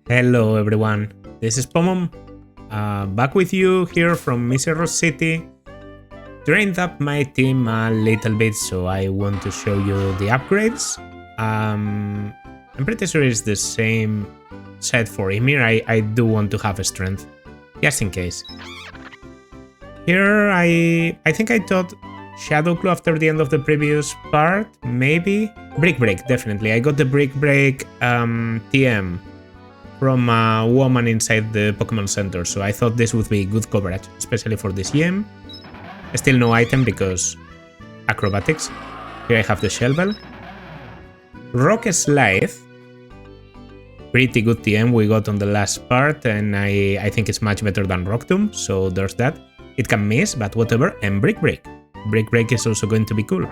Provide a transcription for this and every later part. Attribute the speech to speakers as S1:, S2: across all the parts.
S1: Hello everyone, this is Pomom, back with you here from Icirrus City. Trained up my team a little bit, so I want to show you the upgrades. I'm pretty sure it's the same set for Ymir. I do want to have a strength, just in case. Here I think I taught Shadow Claw after the end of the previous part, maybe? Brick Break, definitely. I got the Brick Break TM from a woman inside the Pokemon Center, so I thought this would be good coverage, especially for this gym. Still no item because acrobatics. Here I have the Shell Bell. Rock Slide. Pretty good TM we got on the last part, and I think it's much better than Rock Tomb, so there's that. It can miss, but whatever. And Brick Break. Brick Break is also going to be cool.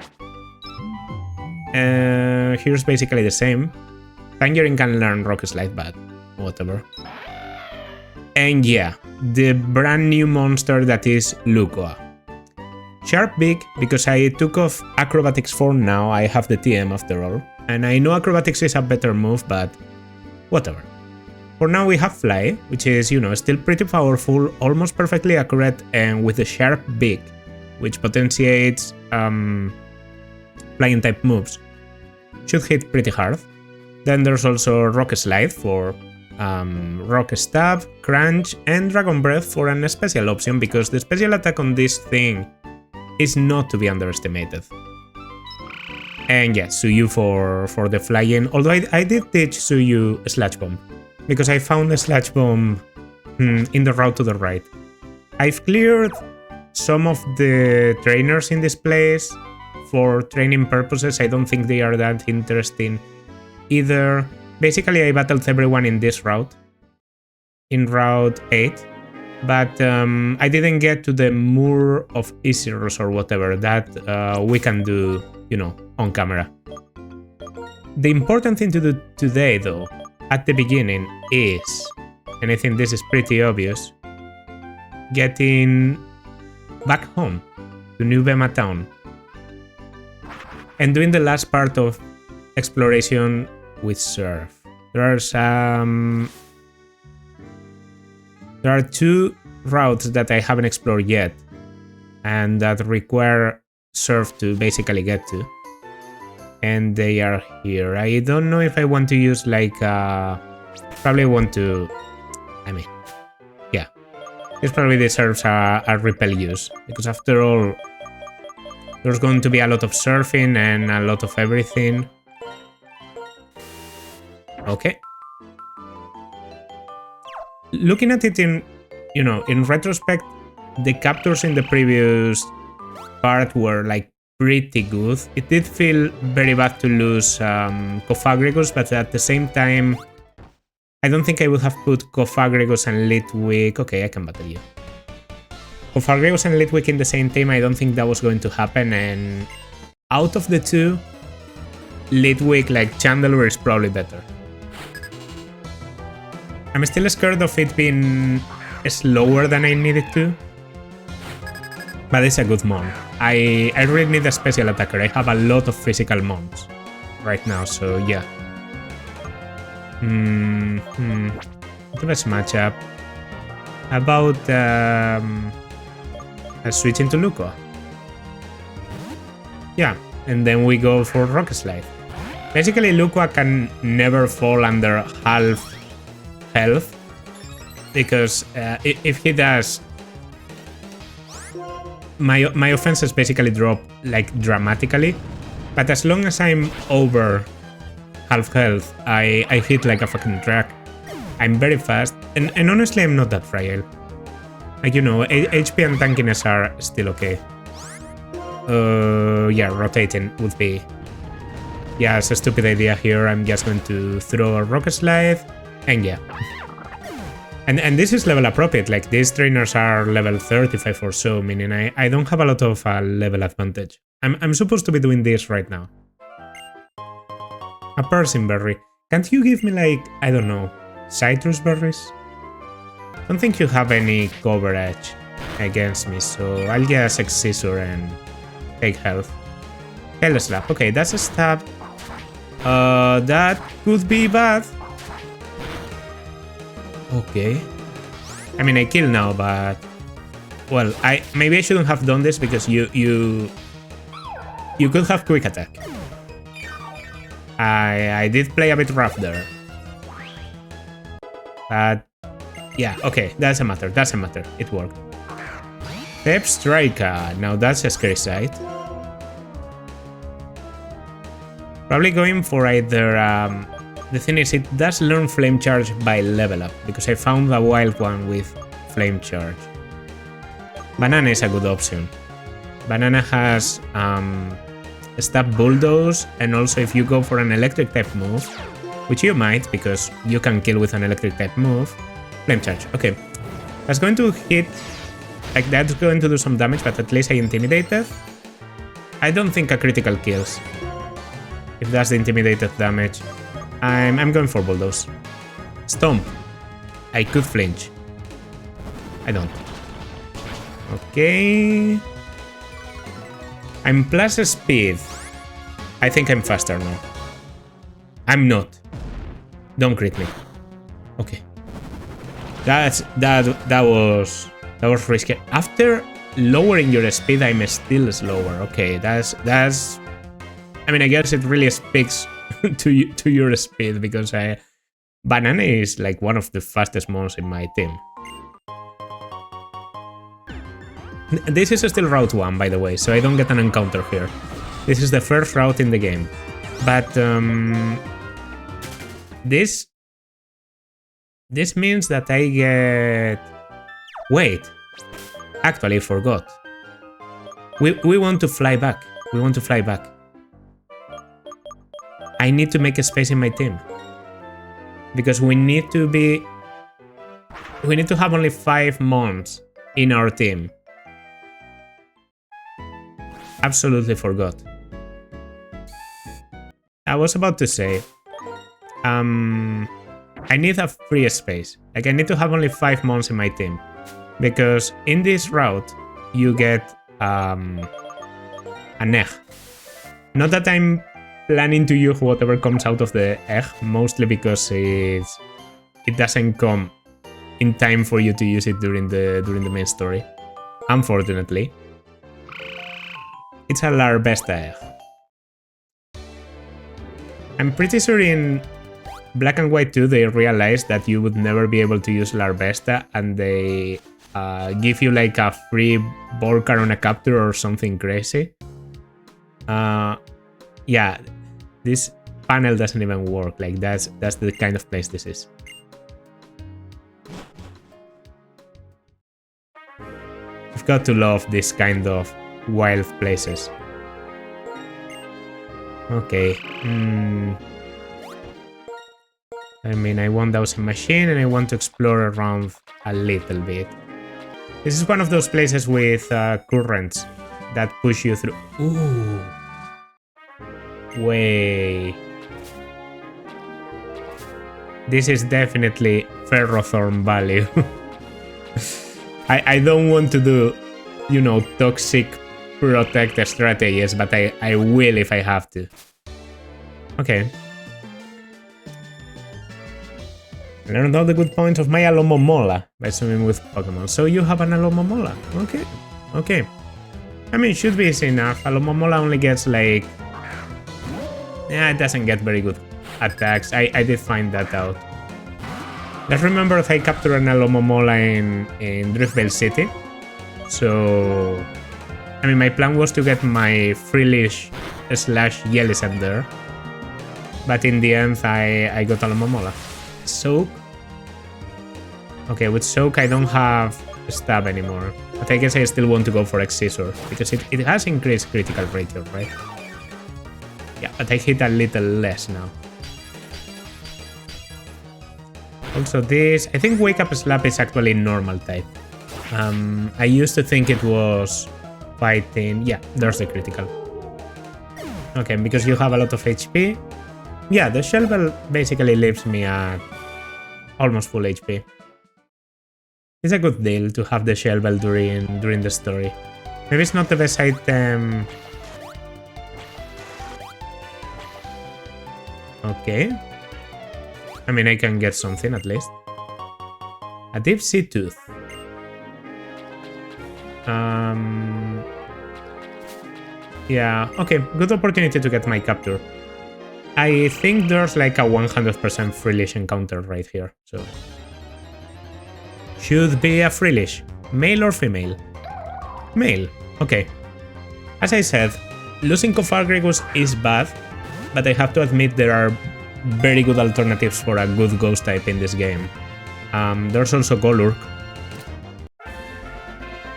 S1: Here's basically the same. Tangerine can learn Rock Slide, but whatever. And yeah, the brand new monster that is Lucoa. Sharp Beak, because I took off Acrobatics for now, I have the TM after all. And I know Acrobatics is a better move, but whatever. For now we have Fly, which is, you know, still pretty powerful, almost perfectly accurate, and with the Sharp Beak, which potentiates flying type moves. Should hit pretty hard. Then there's also Rock Slide for Rock Stab, Crunch, and Dragon Breath for an special option, because the special attack on this thing is not to be underestimated. And yeah, Suyu for the flying, although I did teach Suyu Sludge Bomb, because I found the Sludge Bomb in the route to the right. I've cleared some of the trainers in this place for training purposes. I don't think they are that interesting either. Basically, I battled everyone in this route, in Route 8, but I didn't get to the Moor of Icirrus or whatever, that we can do, you know, on camera. The important thing to do today, though, at the beginning is, and I think this is pretty obvious, getting back home to New Bema Town and doing the last part of exploration with Surf. There are two routes that I haven't explored yet and that require Surf to basically get to, and they are here. I don't know if I want to use like probably want to, I mean, yeah, this probably deserves a repel use, because after all there's going to be a lot of surfing and a lot of everything. Okay. Looking at it in, you know, in retrospect, the captures in the previous part were like pretty good. It did feel very bad to lose Cofagrigus, but at the same time, I don't think I would have put Cofagrigus and Litwick. Okay, I can battle you. Cofagrigus and Litwick in the same team, I don't think that was going to happen, and out of the two, Litwick, like Chandelure, is probably better. I'm still scared of it being slower than I need it to, but it's a good mon. I really need a special attacker. I have a lot of physical mons right now, so yeah. The best matchup. About switching to Lucoa. Yeah, and then we go for Rock Slide. Basically, Lucoa can never fall under half health, because if he does, my offenses basically drop like dramatically, but as long as I'm over half health, I hit like a fucking truck. I'm very fast, and honestly I'm not that fragile. Like, you know, HP and tankiness are still okay. Yeah, rotating would be, yeah, it's a stupid idea here. I'm just going to throw a Rock Slide, and yeah. And this is level appropriate, like these trainers are level 35 or so, meaning I don't have a lot of level advantage. I'm supposed to be doing this right now. A Persian Berry. Can't you give me, like, I don't know, citrus berries? I don't think you have any coverage against me, so I'll just Icirrus and take health. Hell Slap. Okay, that's a stab. That could be bad. Okay. I mean, I kill now, but... Well, maybe I shouldn't have done this because you could have quick attack. I did play a bit rough there. But... Yeah, okay, doesn't matter, doesn't matter. It worked. Step Striker. Now that's a scary sight. Probably going for either... the thing is, it does learn Flame Charge by level up, because I found a wild one with Flame Charge. Banana is a good option. Banana has Stab Bulldoze, and also if you go for an electric type move, which you might, because you can kill with an electric type move, Flame Charge. Okay, that's going to hit, like that's going to do some damage, but at least I intimidated. I don't think a critical kills. If that's the intimidated damage, I'm going for Bulldoze. Stomp. I could flinch. I don't. Okay. I'm plus speed. I think I'm faster now. I'm not. Don't crit me. Okay. That was risky. After lowering your speed, I'm still slower. Okay, that's. I mean, I guess it really speaks to your speed, because Banana is like one of the fastest mons in my team. This is still route 1, by the way, so I don't get an encounter here. This is the first route in the game. But this means that I get... Wait, actually I forgot. We want to fly back. We want to fly back. I need to make a space in my team. Because we need to have only 5 mons in our team. Absolutely forgot. I was about to say, I need a free space. Like, I need to have only 5 mons in my team, because in this route you get an egg. Not that I'm planning to use whatever comes out of the egg, mostly because it doesn't come in time for you to use it during the main story. Unfortunately. It's a Larbesta egg. I'm pretty sure in Black and White 2 they realized that you would never be able to use Larbesta, and they give you like a free Volcar on a capture or something crazy. Yeah, this panel doesn't even work. Like that's the kind of place this is. You've got to love this kind of wild places. Okay. I mean, I want those in machine and I want to explore around a little bit. This is one of those places with currents that push you through. Ooh. Way. This is definitely Ferrothorn value. I don't want to do, you know, toxic protect strategies, but I will if I have to. Okay. Learned all the good points of my Alomomola by swimming with Pokemon. So you have an Alomomola. Okay. Okay. I mean, should be easy enough. Alomomola only gets like... Yeah, it doesn't get very good attacks. I did find that out. Let's remember if I capture an Alomomola in Driftvale City. So... I mean, my plan was to get my Freelish / Jellicent there. But in the end, I got Alomomola. Soak. Okay, with Soak I don't have Stab anymore. But I guess I still want to go for Icirrus, because it has increased critical ratio, right? Yeah, but I hit a little less now. Also this, I think Wake Up Slap is actually normal type. I used to think it was fighting. Yeah, there's the critical. Okay, because you have a lot of HP. Yeah, the Shell Bell basically leaves me at almost full HP. It's a good deal to have the Shell Bell during the story. Maybe it's not the best item. Okay. I mean, I can get something at least. A deep sea tooth. Yeah, okay, good opportunity to get my capture. I think there's like a 100% Freelish encounter right here, so... Should be a Freelish. Male or female? Male, okay. As I said, losing Cofargregus is bad, but I have to admit there are very good alternatives for a good ghost type in this game. There's also Golurk.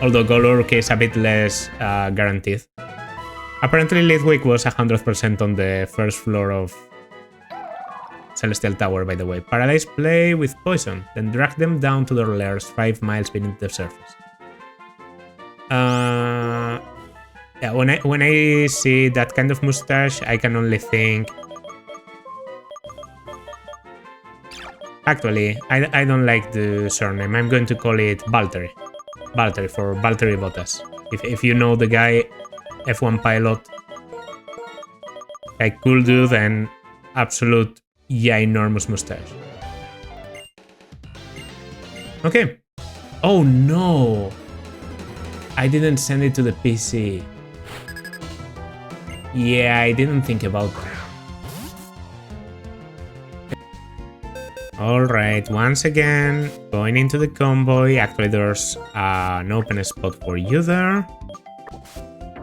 S1: Although Golurk is a bit less guaranteed. Apparently Litwick was 100% on the first floor of Celestial Tower, by the way. Paralyze play with poison, then drag them down to their lairs 5 miles beneath the surface. Yeah, when I see that kind of mustache, I can only think... Actually, I don't like the surname. I'm going to call it Valtteri. Valtteri for Valtteri Bottas. If you know the guy, F1 pilot, like cool dude and absolute enormous mustache. Okay. Oh no! I didn't send it to the PC. Yeah, I didn't think about that. Alright, once again, going into the convoy. Actually, there's an open spot for you there.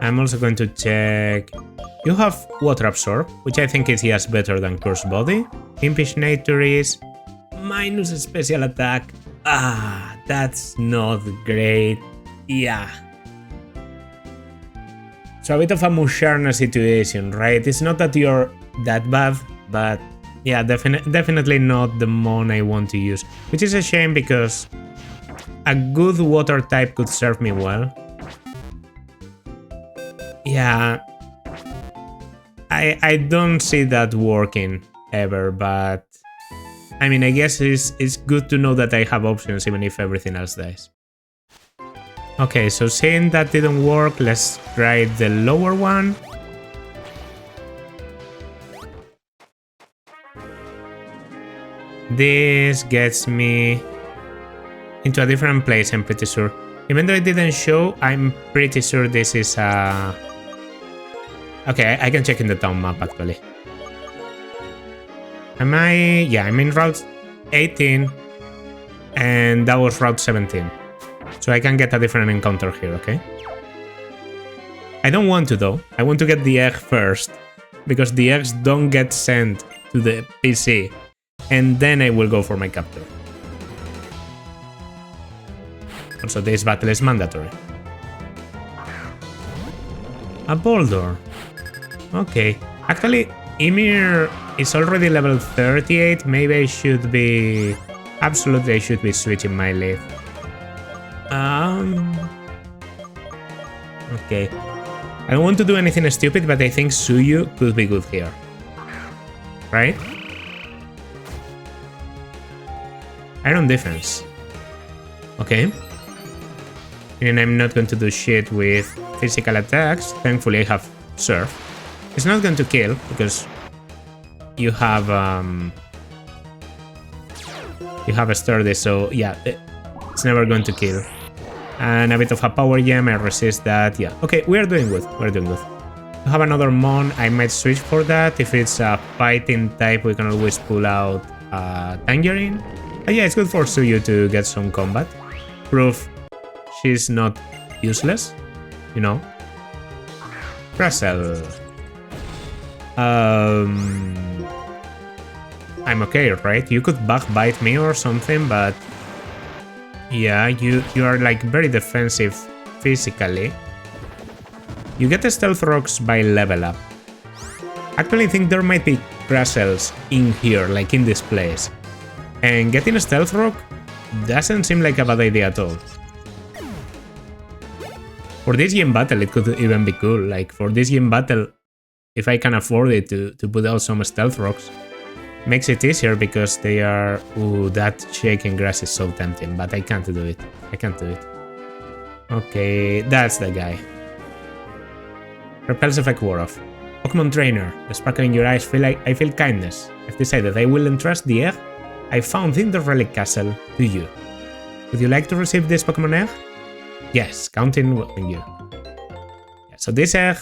S1: I'm also going to check... You have Water Absorb, which I think is yes better than Curse Body. Impish Nature is... minus special attack. Ah, that's not great. Yeah. So a bit of a Musharna situation, right? It's not that you're that bad, but... yeah, definitely not the mon I want to use. Which is a shame because a good water type could serve me well. Yeah, I don't see that working ever, but I mean, I guess it's good to know that I have options even if everything else dies. Okay, so seeing that didn't work, let's try the lower one. This gets me into a different place, I'm pretty sure. Even though it didn't show, I'm pretty sure this is a... Okay, I can check in the town map, actually. Am I... yeah, I'm in Route 18, and that was Route 17. So I can get a different encounter here, okay? I don't want to, though. I want to get the egg first, because the eggs don't get sent to the PC. And then I will go for my capture. Also, this battle is mandatory. A boulder. Okay. Actually, Ymir is already level 38. Maybe I should be... absolutely, I should be switching my lead. Okay. I don't want to do anything stupid, but I think Suyu could be good here. Right? Iron defense. Okay. And I'm not going to do shit with physical attacks. Thankfully I have Surf. It's not going to kill because you have a sturdy, so yeah, it's never going to kill. And a bit of a power gem, I resist that. Yeah. Okay, we're doing good. We're doing good. We have another Mon, I might switch for that. If it's a fighting type, we can always pull out Tangerine. Yeah, it's good for Suyu to get some combat. Proof she's not useless, you know. Russell. I'm okay, right? You could bite me or something, but... yeah, you are like very defensive physically. You get the Stealth Rocks by level up. Actually, I think there might be Russells in here, like in this place. And getting a Stealth Rock doesn't seem like a bad idea at all. For this game battle, it could even be cool. Like, for this game battle, if I can afford it to put out some Stealth Rocks, makes it easier because they are... ooh, that shaking grass is so tempting, but I can't do it. I can't do it. Okay, that's the guy. Repels effect wore off. Pokemon Trainer, the sparkle in your eyes, I feel kindness. I've decided I will entrust the egg I found in the Relic Castle to you. Would you like to receive this Pokemon egg? Yes, counting on you. Yeah, so this egg,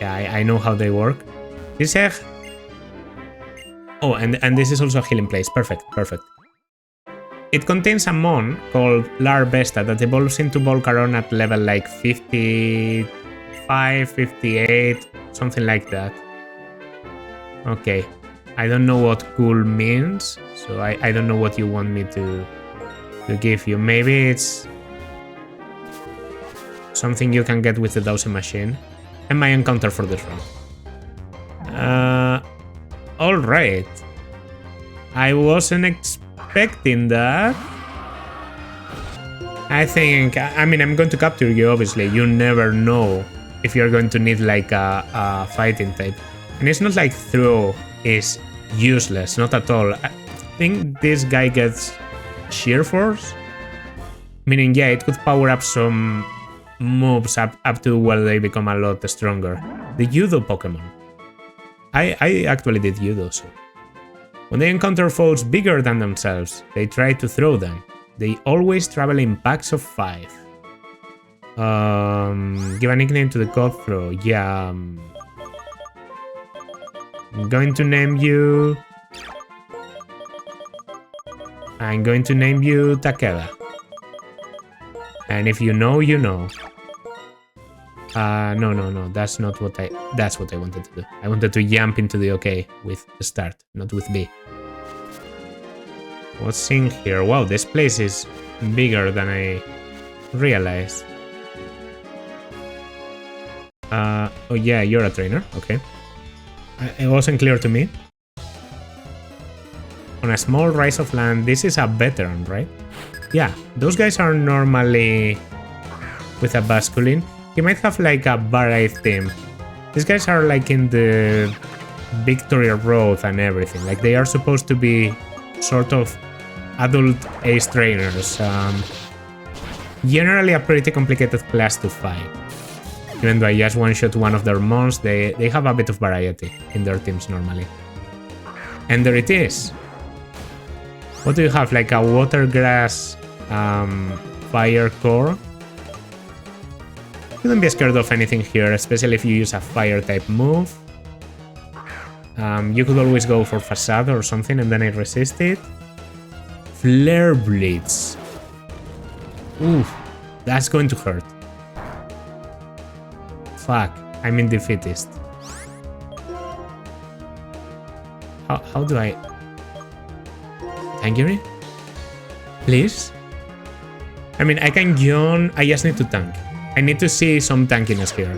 S1: yeah, I know how they work. This egg. Oh, and this is also a healing place. Perfect, perfect. It contains a mon called Larvesta that evolves into Volcaron at level like 55, 58, something like that. Okay, I don't know what cool means, so I don't know what you want me to give you. Maybe it's something you can get with the dowsing machine. And my encounter for this round. Alright. I wasn't expecting that. I think, I mean, I'm going to capture you, obviously. You never know if you're going to need like a fighting type. And it's not like throw is useless, not at all. I think this guy gets sheer force. Meaning, yeah, it could power up some moves up to where they become a lot stronger. The Judo Pokemon. I actually did Judo, so. When they encounter foes bigger than themselves, they try to throw them. They always travel in packs of 5. Give a nickname to the code throw. Yeah. I'm going to name you... I'm going to name you Takeda. And if you know, you know. No, that's not what that's what I wanted to do. I wanted to jump into the OK with the start, not with B. What's in here? Wow, this place is bigger than I realized. Oh yeah, you're a trainer, okay. It wasn't clear to me. On a small rise of land, this is a veteran, right? Yeah, those guys are normally with a basculin. He might have like a Barite team. These guys are like in the Victoria Road and everything. Like they are supposed to be sort of adult ace trainers. Generally a pretty complicated class to fight. Even though I just one-shot one of their mons, they have a bit of variety in their teams normally. And there it is. What do you have? Like a water grass fire core? Shouldn't be scared of anything here, especially if you use a fire type move. You could always go for Facade or something and then I resist it. Flare Blitz. Oof, that's going to hurt. Fuck, I'm in defeatist. How do I... Tangerine? Please? I mean, I can yawn, I just need to tank. I need to see some tankiness here.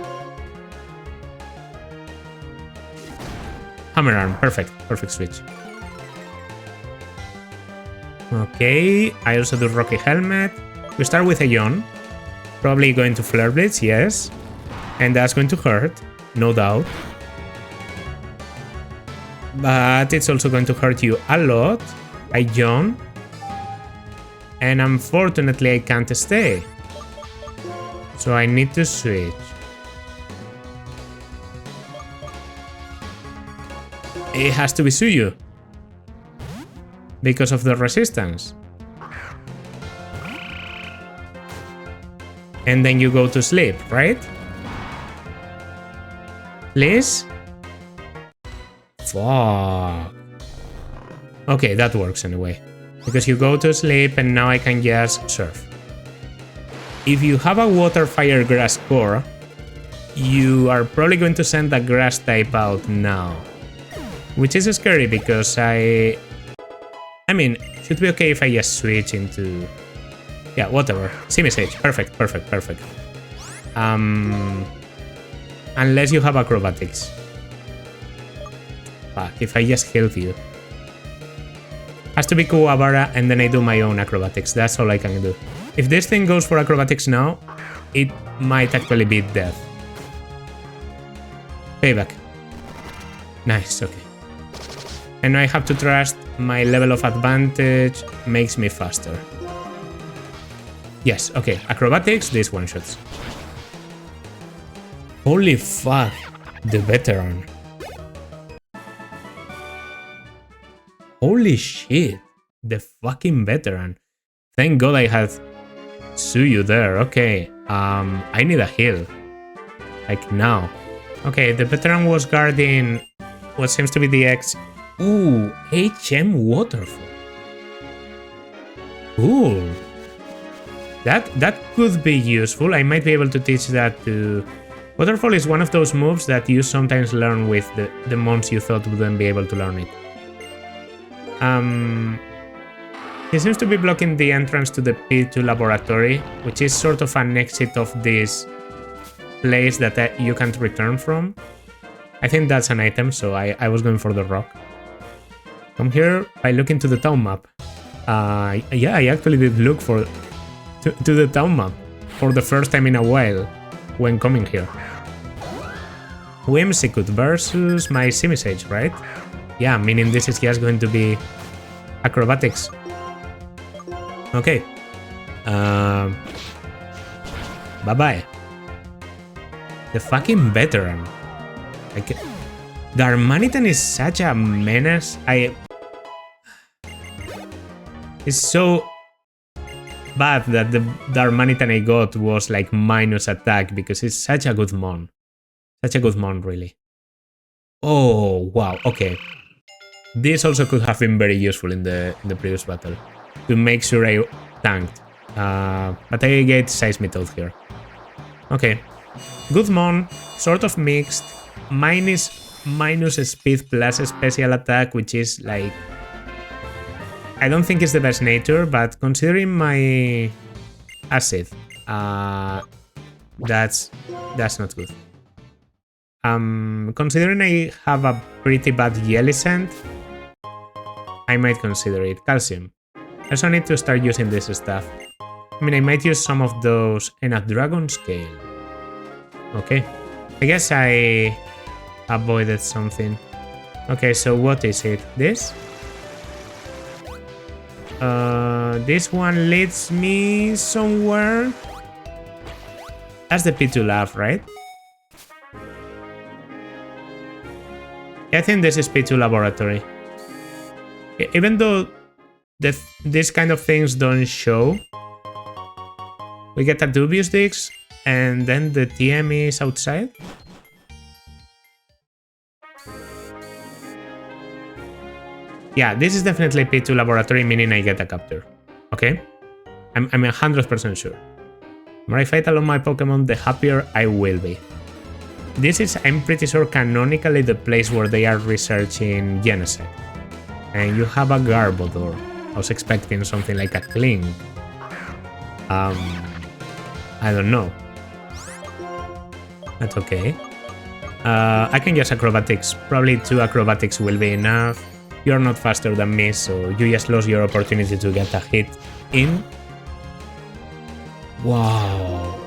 S1: Hammer Arm, perfect. Perfect switch. Okay, I also do Rocky Helmet. We start with a yawn. Probably going to Flare Blitz, yes. And that's going to hurt, no doubt. But it's also going to hurt you a lot. I yawn. And unfortunately I can't stay. So I need to switch. It has to be Suyu. Because of the resistance. And then you go to sleep, right? Please? Fuck. Okay, that works anyway. Because you go to sleep and now I can just surf. If you have a water fire grass core, you are probably going to send a grass type out now. Which is scary because I mean, should be okay if I just switch into... Yeah, whatever. Simisage. Perfect, perfect, perfect. Unless you have acrobatics. Fuck, if I just healed you. Has to be Kuwabara and then I do my own acrobatics. That's all I can do. If this thing goes for acrobatics now, it might actually be death. Payback. Nice, okay. And now I have to trust my level of advantage makes me faster. Yes, okay. Acrobatics, these one-shots. Holy fuck. The veteran. Holy shit. The fucking veteran. Thank God I had Suyu there. Okay. I need a heal. Like now. Okay, the veteran was guarding what seems to be the X. Ooh, HM Waterfall. Cool. That could be useful. I might be able to teach that to... Waterfall is one of those moves that you sometimes learn with the mons you thought wouldn't be able to learn it. He seems to be blocking the entrance to the P2 laboratory, which is sort of an exit of this place that you can't return from. I think that's an item, so I was going for the rock. Come here by looking to the town map. Yeah, I actually did look to the town map for the first time in a while when coming here. Whimsicott versus my Simisage, right? Yeah, meaning this is just going to be acrobatics. Okay. Bye-bye. The fucking veteran. Like, the Armanitan is such a menace. It's so bad that the Armanitan I got was like minus attack because it's such a good mon. Such a good mon, really. Oh, wow, okay. This also could have been very useful in the previous battle to make sure I tanked. But I get Seismitoad here. Okay. Good mon, sort of mixed. Minus speed plus special attack, which is like... I don't think it's the best nature, but considering my acid, that's not good. Considering I have a pretty bad Jellicent, I might consider it. Calcium. I also need to start using this stuff. I mean, I might use some of those in a dragon scale. Okay. I guess I avoided something. Okay, so what is it? This? This one leads me somewhere. That's the P2 lab, right? I think this is P2 laboratory. Even though these kind of things don't show, we get a dubious Dix, and then the TM is outside. Yeah, this is definitely P2 laboratory, meaning I get a capture. Okay? I'm 100% sure. The more I fight along my Pokemon, the happier I will be. This is, I'm pretty sure, canonically the place where they are researching genocide. And you have a Garbodor. I was expecting something like a Kling. I don't know. That's okay. I can use acrobatics. Probably 2 acrobatics will be enough. You're not faster than me, so you just lost your opportunity to get a hit in. Wow.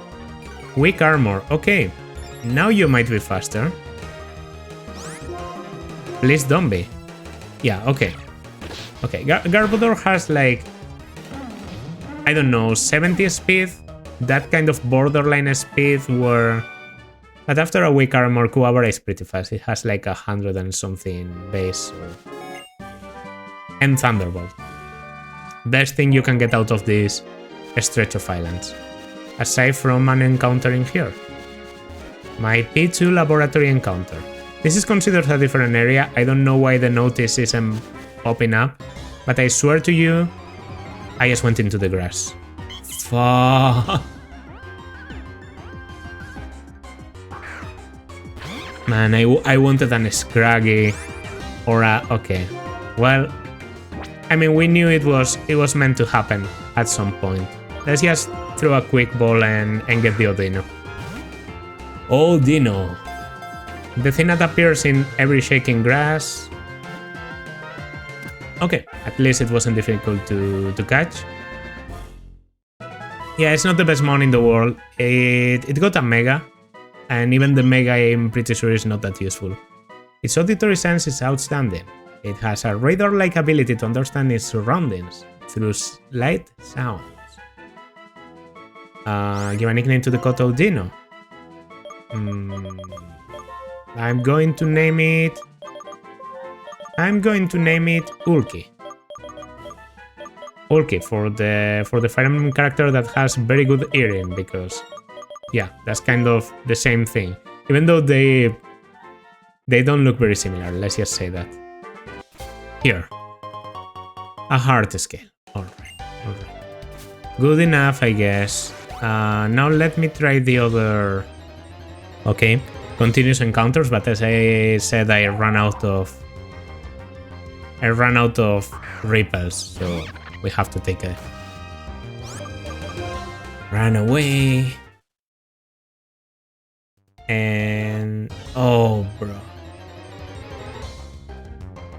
S1: Weak armor. Okay. Now you might be faster. Please don't be. Yeah, okay. Okay, Garbodor has like... I don't know, 70 speed? That kind of borderline speed where... But after a weak armor, Kuwabara is pretty fast. It has like 100 and something base. So... And Thunderbolt. Best thing you can get out of this stretch of islands. Aside from an encounter in here. My P2 laboratory encounter. This is considered a different area. I don't know why the notice isn't popping up. But I swear to you, I just went into the grass. Fuck. Man, I wanted an Scraggy or a... Okay. Well... I mean, we knew it was meant to happen at some point. Let's just throw a quick ball and get the Odino. Odino. The thing that appears in every shaking grass. Okay, at least it wasn't difficult to catch. Yeah, it's not the best mon in the world. It got a Mega, and even the Mega I'm pretty sure is not that useful. Its auditory sense is outstanding. It has a radar-like ability to understand its surroundings through slight sounds. Give a nickname to the Koto Dino. I'm going to name it Ulki. bulky for the Fire Emblem character that has very good hearing, because yeah, that's kind of the same thing. Even though they don't look very similar, let's just say that. Here. A heart scale. Alright. Good enough, I guess. Now let me try the other... Okay. Continuous encounters, but as I said, I ran out of ripples, so we have to take a... Run away. And... Oh, bro.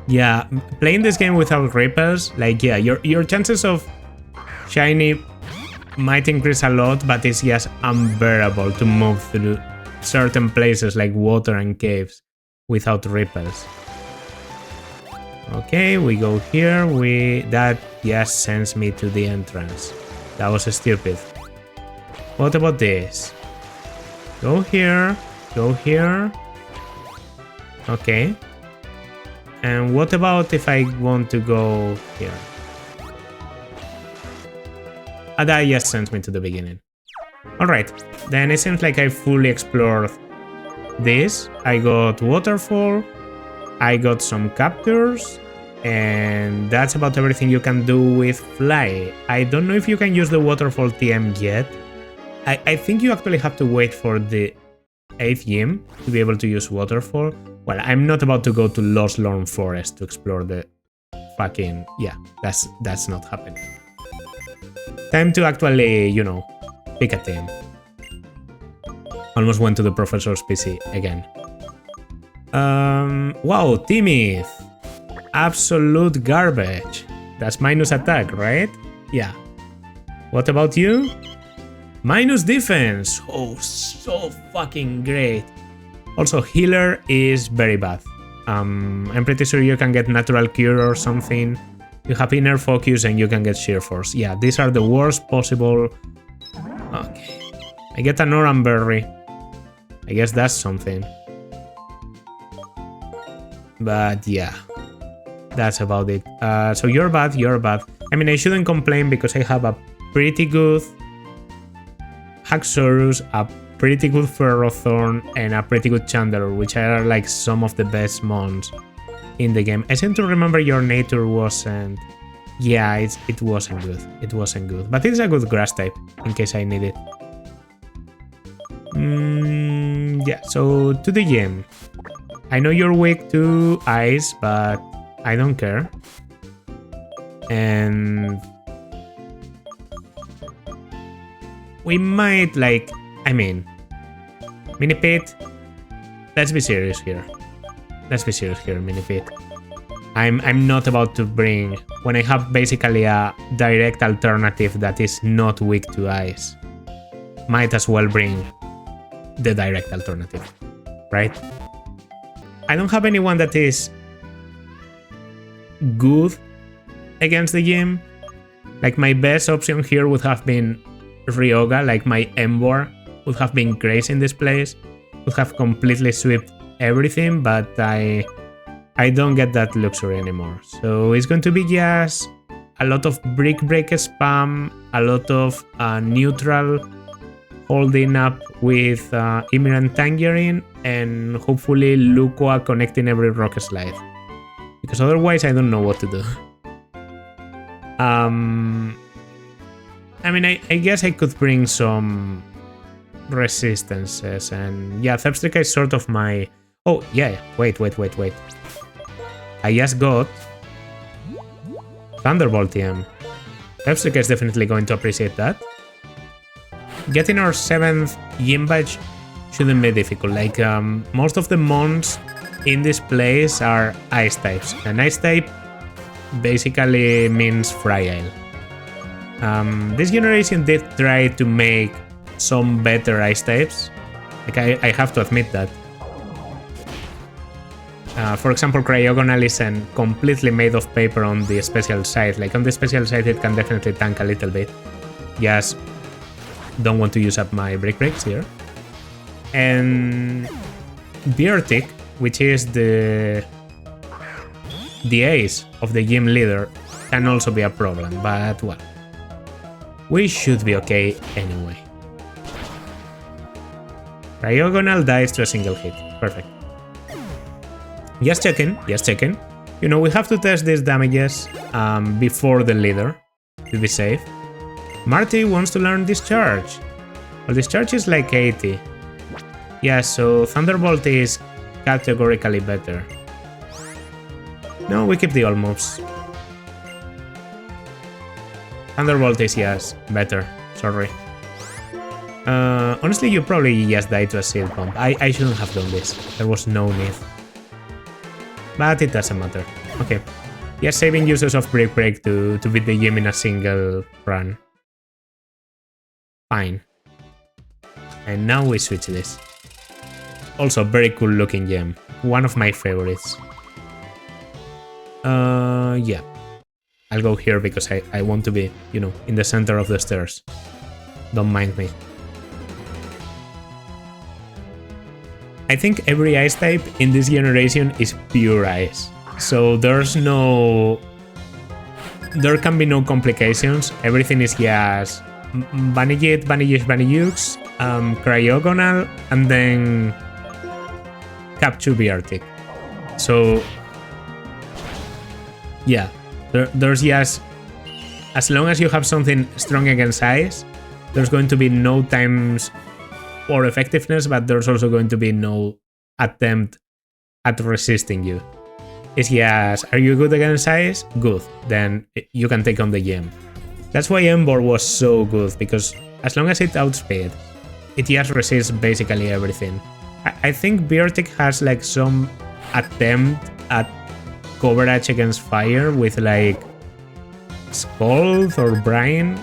S1: Yeah, playing this game without ripples, like, yeah, your chances of shiny might increase a lot, but it's just unbearable to move through certain places like water and caves without ripples. Okay, we go here. That just sends me to the entrance. That was stupid. What about this? Go here. Go here. Okay. And what about if I want to go here? That just sends me to the beginning. Alright, then it seems like I fully explored this. I got waterfall, I got some captures, and that's about everything you can do with fly. I don't know if you can use the waterfall TM yet. I think you actually have to wait for the 8th gym to be able to use waterfall. Well, I'm not about to go to Lost Lorn Forest to explore the fucking... Yeah, that's not happening. Time to actually, you know, pick a team. Almost went to the professor's PC again. Wow, Timid. Absolute garbage. That's minus attack, right? Yeah. What about you? Minus defense. Oh, so fucking great. Also, healer is very bad. I'm pretty sure you can get natural cure or something. You have inner focus and you can get sheer force. Yeah, these are the worst possible. Okay. I get an oran berry. I guess that's something. But yeah, that's about it. So you're bad, you're bad. I mean, I shouldn't complain because I have a pretty good Icirrus, a pretty good Ferrothorn, and a pretty good Chandler, which are like some of the best mons in the game. I seem to remember your nature wasn't... Yeah, it wasn't good. It wasn't good. But it's a good grass type, in case I need it. Yeah, so to the gym. I know you're weak to ice, but I don't care. And... we might, like... I mean... Minipit... Let's be serious here. Let's be serious here, Minipit. I'm not about to bring... When I have basically a direct alternative that is not weak to ice. Might as well bring the direct alternative, right? I don't have anyone that is good against the gym. Like, my best option here would have been Ryoga, like my Emboar would have been crazy in this place. Would have completely swept everything, but I don't get that luxury anymore. So it's going to be just a lot of brick break spam, a lot of neutral holding up with Ymir and Tangerine, and hopefully Luqua connecting every rock slide. Because otherwise I don't know what to do. I mean, I guess I could bring some resistances, and yeah, Thepstrika is sort of my... Oh, yeah, wait. I just got Thunderbolt TM. Thepstrika is definitely going to appreciate that. Getting our 7th gym badge shouldn't be difficult. Like, most of the mons in this place are ice types. An ice type basically means fragile. This generation did try to make some better ice types. Like, I have to admit that. For example, Cryogonal isn't completely made of paper on the special side. Like, on the special side it can definitely tank a little bit. Just don't want to use up my breaks here. And Beartic, which is the ace of the gym leader, can also be a problem, but well, we should be okay anyway. Cryogonal dies to a single hit. Perfect. Just checking, just checking. You know, we have to test these damages before the leader to be safe. Marty wants to learn Discharge. Well, Discharge is like 80. Yeah, so Thunderbolt is categorically better. No, we keep the all moves. Thunderbolt is, yes, better. Sorry. Honestly, you probably just died to a Seal Pump. I shouldn't have done this. There was no need. But it doesn't matter. Okay. Just saving uses of Brick Break to beat the gym in a single run. Fine. And now we switch this. Also, very cool looking gem. One of my favorites. Yeah. I'll go here because I want to be, you know, in the center of the stairs. Don't mind me. I think every ice type in this generation is pure ice. So there's no... There can be no complications. Everything is just... Vanillite, Vanillish, Vanillux, Cryogonal, and then... Capture Arctic. So... Yeah. There's just... As long as you have something strong against ice, there's going to be no times for effectiveness, but there's also going to be no attempt at resisting you. It's just, are you good against ice? Good. Then you can take on the gem. That's why Ember was so good, because as long as it outspeed, it just resists basically everything. I think Beartic has like some attempt at coverage against fire with like Scald or Brine,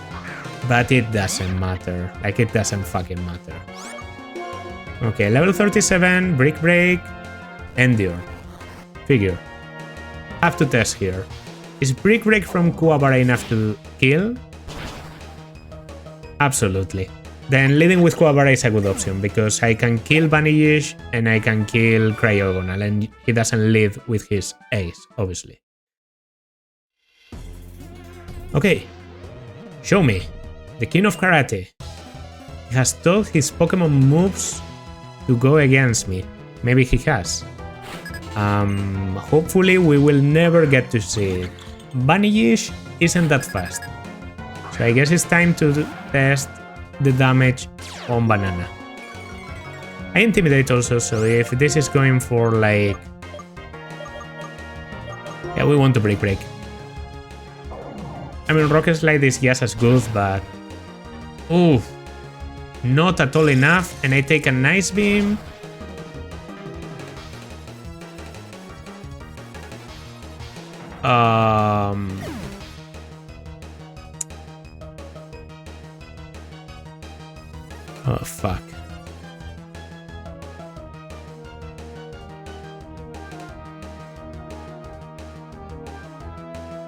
S1: but it doesn't matter. Like, it doesn't fucking matter. Okay, level 37, Brick Break, Endure. Figure. Have to test here. Is Brick Break from Kuwabara enough to kill? Absolutely. Then leading with Kuwabara is a good option, because I can kill Vanillish and I can kill Cryogonal, and he doesn't lead with his ace, obviously. Okay. Show me. The King of Karate. He has taught his Pokemon moves to go against me. Maybe he has. Hopefully we will never get to see it. Vanillish isn't that fast. So I guess it's time to test the damage on Banana. I Intimidate also, so if this is going for like... Yeah, we want to Break Break. I mean, Rocket Slide is just as good, but... Ooh, not at all enough, and I take an Ice Beam. Oh, fuck.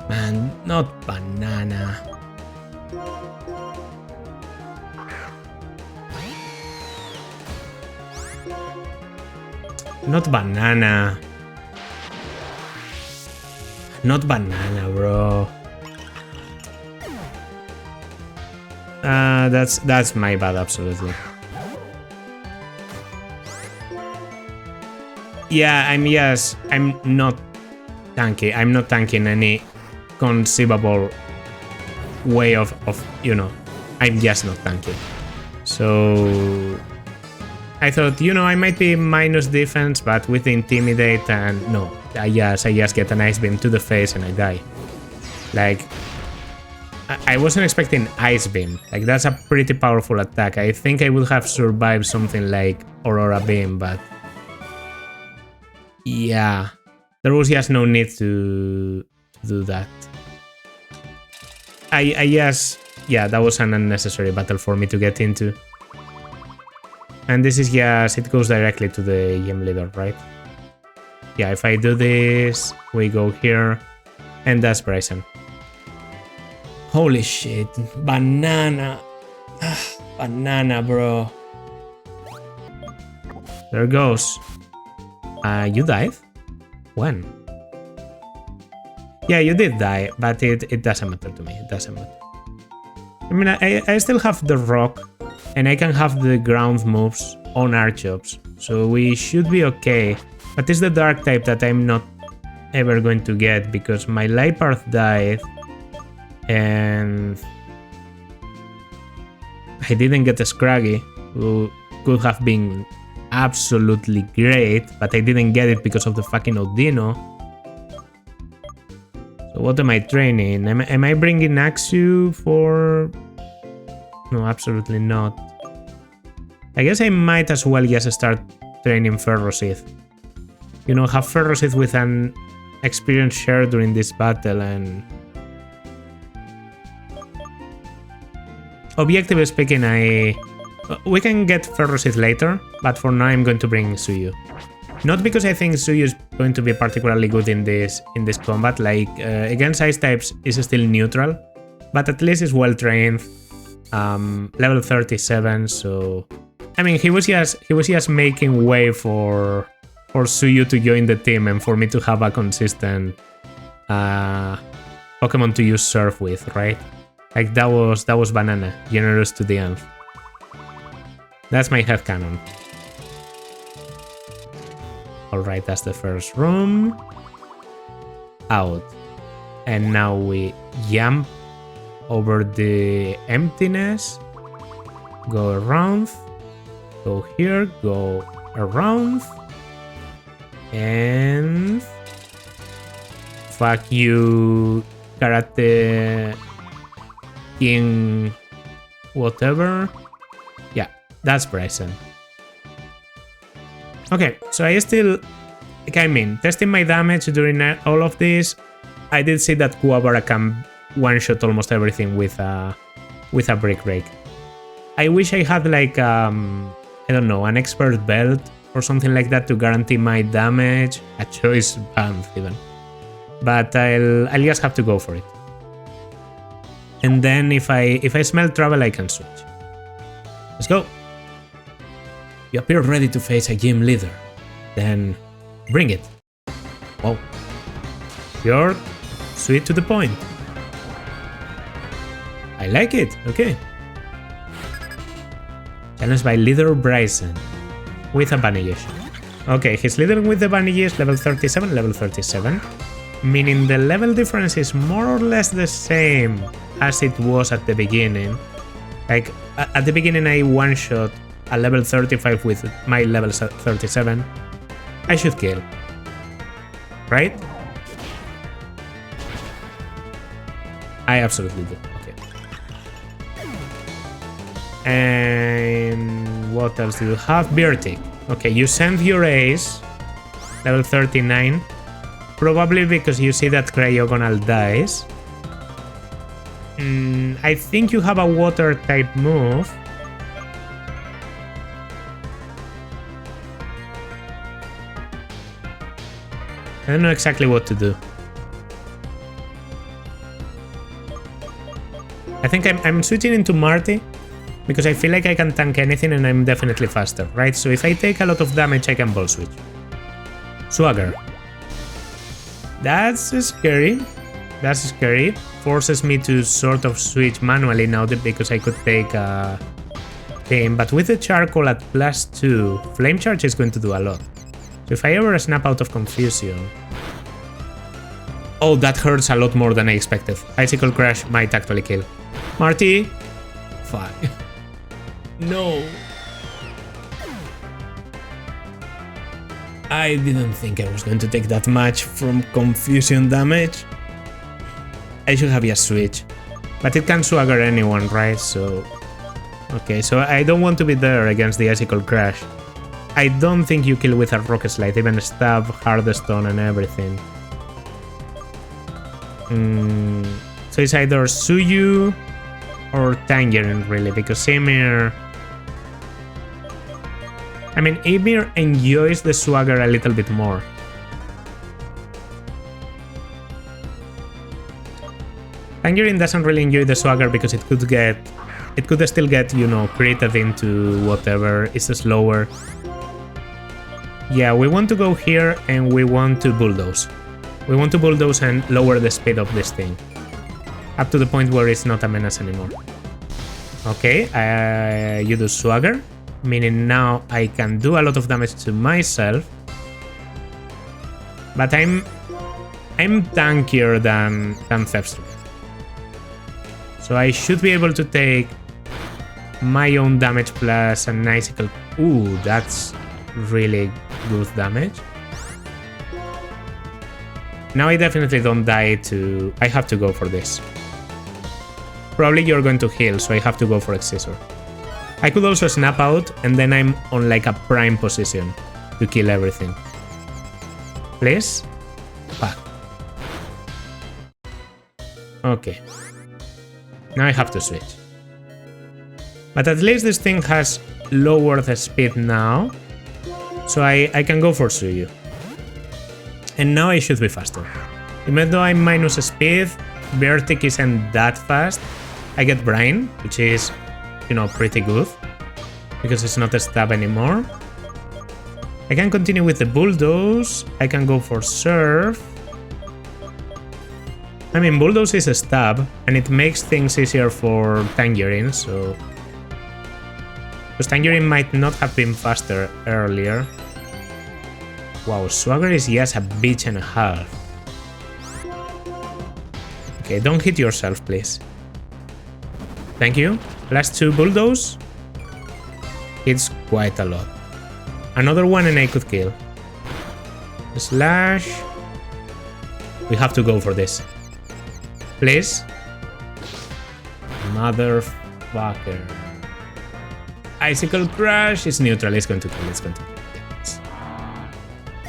S1: Man, not Banana. Not Banana. Not Banana, bro. That's my bad, absolutely. Yeah, I'm not tanky. I'm not tanking any conceivable way of you know, I'm just not tanky. So I thought, you know, I might be minus defense, but with the Intimidate, and no, I just get an Ice Beam to the face and I die. Like, I wasn't expecting Ice Beam. Like, that's a pretty powerful attack. I think I would have survived something like Aurora Beam, but yeah, there was just no need to do that. I guess, yeah, that was an unnecessary battle for me to get into. And this is just, it goes directly to the gym leader, right? Yeah, if I do this, we go here, and that's Bryson. Holy shit, Banana. Banana, bro. There goes. You died? When? Yeah, you did die, but it doesn't matter to me. It doesn't matter. I mean, I still have the rock, and I can have the ground moves on Archops, so we should be okay. But it's the dark type that I'm not ever going to get, because my Lipath died, and I didn't get a Scraggy, who could have been absolutely great, but I didn't get it because of the fucking Odino. So what am I training? Am I bringing Axew for... No, absolutely not. I guess I might as well just start training Ferrocith. You know, have Ferrocith with an experience share during this battle, and... Objectively speaking, we can get Ferrocith later, but for now I'm going to bring Suyu. Not because I think Suyu is going to be particularly good in this combat, like against ice types is still neutral, but at least is well trained, level 37, so... I mean, he was just making way for Suyu to join the team and for me to have a consistent Pokemon to use Surf with, right? Like that was banana, generous to the end. That's my headcanon. Alright, that's the first room. Out. And now we jump over the emptiness. Go around. Go here, go around. And... Fuck you, Karate King... whatever. Yeah, that's Bryson. Okay, so I still... I mean, testing my damage during all of this, I did see that Kuwabara can one-shot almost everything with a Brick Break. I wish I had like, I don't know, an expert belt or something like that to guarantee my damage, a choice band even. But I'll just have to go for it. And then if I smell trouble, I can switch. Let's go. You appear ready to face a gym leader. Then bring it. Wow. You're sweet to the point. I like it. Okay. Challenged by leader Bryson with a Banishes. Okay, he's leading with the Banishes, level 37, level 37. Meaning the level difference is more or less the same as it was at the beginning. Like, at the beginning I one-shot a level 35 with my level 37. I should kill. Right? I absolutely do. Okay. And what else do you have? Beartic. Okay, you send your ace, level 39. Probably because you see that Cryogonal dies. I think you have a water type move. I don't know exactly what to do. I think I'm switching into Marty because I feel like I can tank anything and I'm definitely faster, right? So if I take a lot of damage, I can ball switch. Swagger. That's scary. That's scary. Forces me to sort of switch manually now because I could take a thing. But with the charcoal at +2, Flame Charge is going to do a lot. So if I ever snap out of Confusion... Oh, that hurts a lot more than I expected. Icicle Crash might actually kill. Marty? Fuck. No. I didn't think I was going to take that much from Confusion damage. I should have just switched. But it can swagger anyone, right? So... Okay, so I don't want to be there against the Icicle Crash. I don't think you kill with a Rock Slide, even Stab, Hardstone and everything. So it's either Suyu or Tangerine, really, because Ymir... I mean, Ymir enjoys the swagger a little bit more. Tangerine doesn't really enjoy the swagger because it could still get, you know, created into whatever, it's slower. Yeah, we want to go here and we want to bulldoze. We want to bulldoze and lower the speed of this thing. Up to the point where it's not a menace anymore. Okay, you do swagger. Meaning now I can do a lot of damage to myself. But I'm tankier than Thefster. So I should be able to take my own damage plus an icicle. Ooh, that's really good damage. Now I definitely don't die to... I have to go for this. Probably you're going to heal, so I have to go for Icirrus. I could also snap out, and then I'm on like a prime position to kill everything. Please? Fuck. Okay. Now I have to switch. But at least this thing has lowered the speed now, so I can go for Suyu. And now I should be faster. Even though I'm minus speed, Vertic isn't that fast. I get Brain, which is, you know, pretty good, because it's not a stab anymore. I can continue with the Bulldoze. I can go for Surf. I mean, Bulldoze is a stab, and it makes things easier for Tangerine, so... Because Tangerine might not have been faster earlier. Wow, Swagger is yes a bitch and a half. Okay, don't hit yourself, please. Thank you. Last two Bulldoze. It's quite a lot. Another one and I could kill. Slash. We have to go for this. Please. Motherfucker. Icicle Crash is neutral. It's going to kill. It's going to kill. Yes.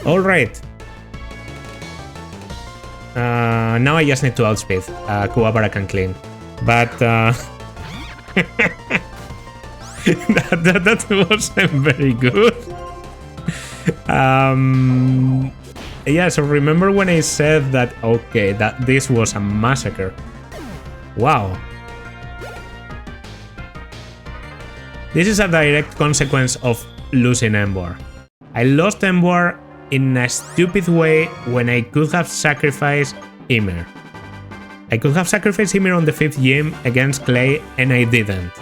S1: Alright. Now I just need to outspeed. Kuwabara can clean. But that wasn't very good. Yeah, so remember when I said that, okay, that this was a massacre. Wow. This is a direct consequence of losing Emboar. I lost Emboar in a stupid way when I could have sacrificed Ymir. I could have sacrificed Ymir on the 5th gym against Clay, and I didn't.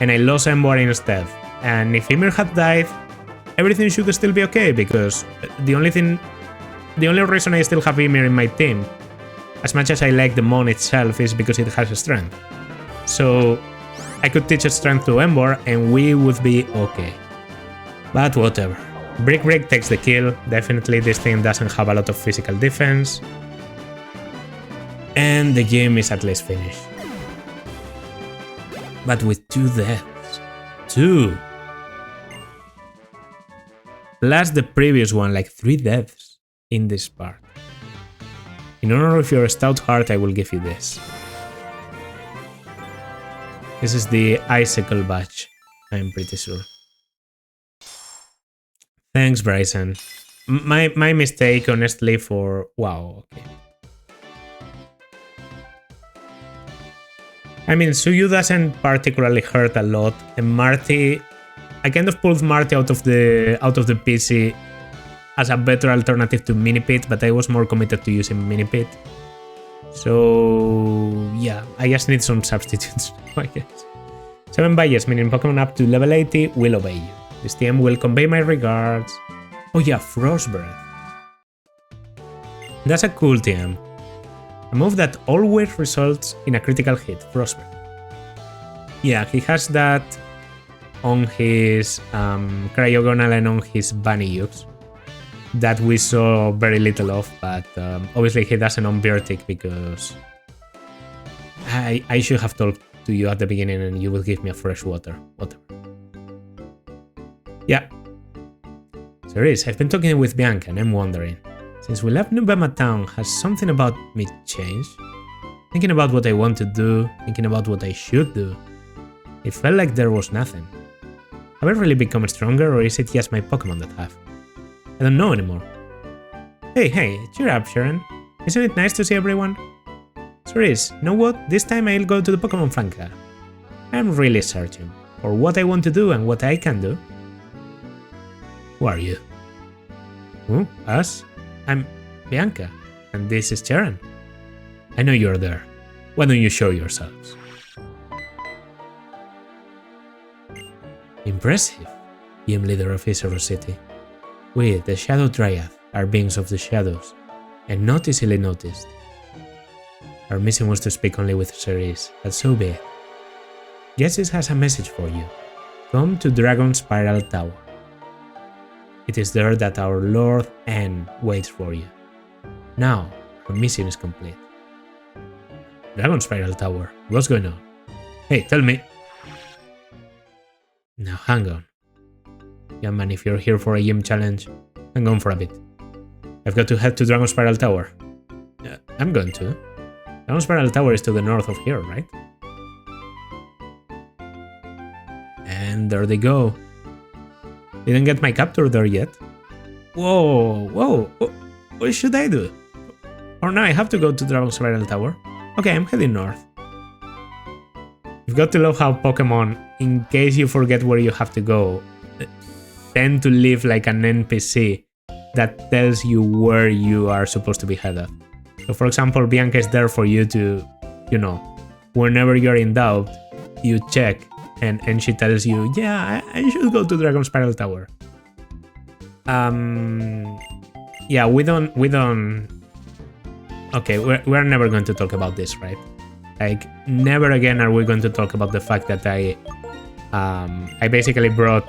S1: And I lost Emboar instead. And if Ymir had died, everything should still be okay, because the only reason I still have Ymir in my team, as much as I like the Mon itself, is because it has strength. So I could teach strength to Emboar and we would be okay. But whatever. Brick takes the kill. Definitely this thing doesn't have a lot of physical defense. And the game is at least finished. But with 2 deaths. 2! Plus the previous one, like 3 deaths in this part. In honor of your stout heart, I will give you this. This is the Icicle badge, I'm pretty sure. Thanks, Bryson. My mistake, honestly, for... Wow, okay. I mean, Suyu doesn't particularly hurt a lot, and Marty... I kind of pulled Marty out of the PC as a better alternative to Minipit, but I was more committed to using Minipit. So yeah, I just need some substitutes, I guess. 7 badges, meaning Pokemon up to level 80 will obey you. This TM will convey my regards. Oh yeah, Frost Breath. That's a cool TM. A move that always results in a critical hit, Frost Breath. Yeah, he has that on his Cryogonal and on his Bunnyyuks that we saw very little of, but obviously he doesn't on Vertic because I should have talked to you at the beginning and you will give me a fresh water. Whatever. Yeah. Serious, I've been talking with Bianca and I'm wondering, since we left Nubema Town, has something about me changed? Thinking about what I want to do, thinking about what I should do. It felt like there was nothing. Have I really become stronger, or is it just my Pokemon that have? I don't know anymore. Hey, cheer up, Sharon. Isn't it nice to see everyone? Cerise, know what? This time I'll go to the Pokemon fan club. I'm really searching for what I want to do and what I can do. Who are you? Who? Us? I'm Bianca. And this is Sharon. I know you're there. Why don't you show yourselves? Impressive, gym leader of Icirrus City. We, the Shadow Triad, are beings of the shadows, and not easily noticed. Our mission was to speak only with Icirrus, but so be it. Justice has a message for you. Come to Dragon Spiral Tower. It is there that our Lord N waits for you. Now, our mission is complete. Dragon Spiral Tower, what's going on? Hey, tell me. Now hang on. Young man, if you're here for a gym challenge, hang on for a bit. I've got to head to Dragon Spiral Tower. I'm going to. Dragon Spiral Tower is to the north of here, right? And there they go. Didn't get my captor there yet. Whoa. What should I do? Or now I have to go to Dragon Spiral Tower. Okay, I'm heading north. You've got to love how Pokemon, in case you forget where you have to go, tend to live like an NPC that tells you where you are supposed to be headed. So for example, Bianca is there for you to, whenever you're in doubt, you check and she tells you, yeah, I should go to Dragon Spiral Tower. Yeah, we don't... Okay, we're never going to talk about this, right? Like, never again are we going to talk about the fact that I basically brought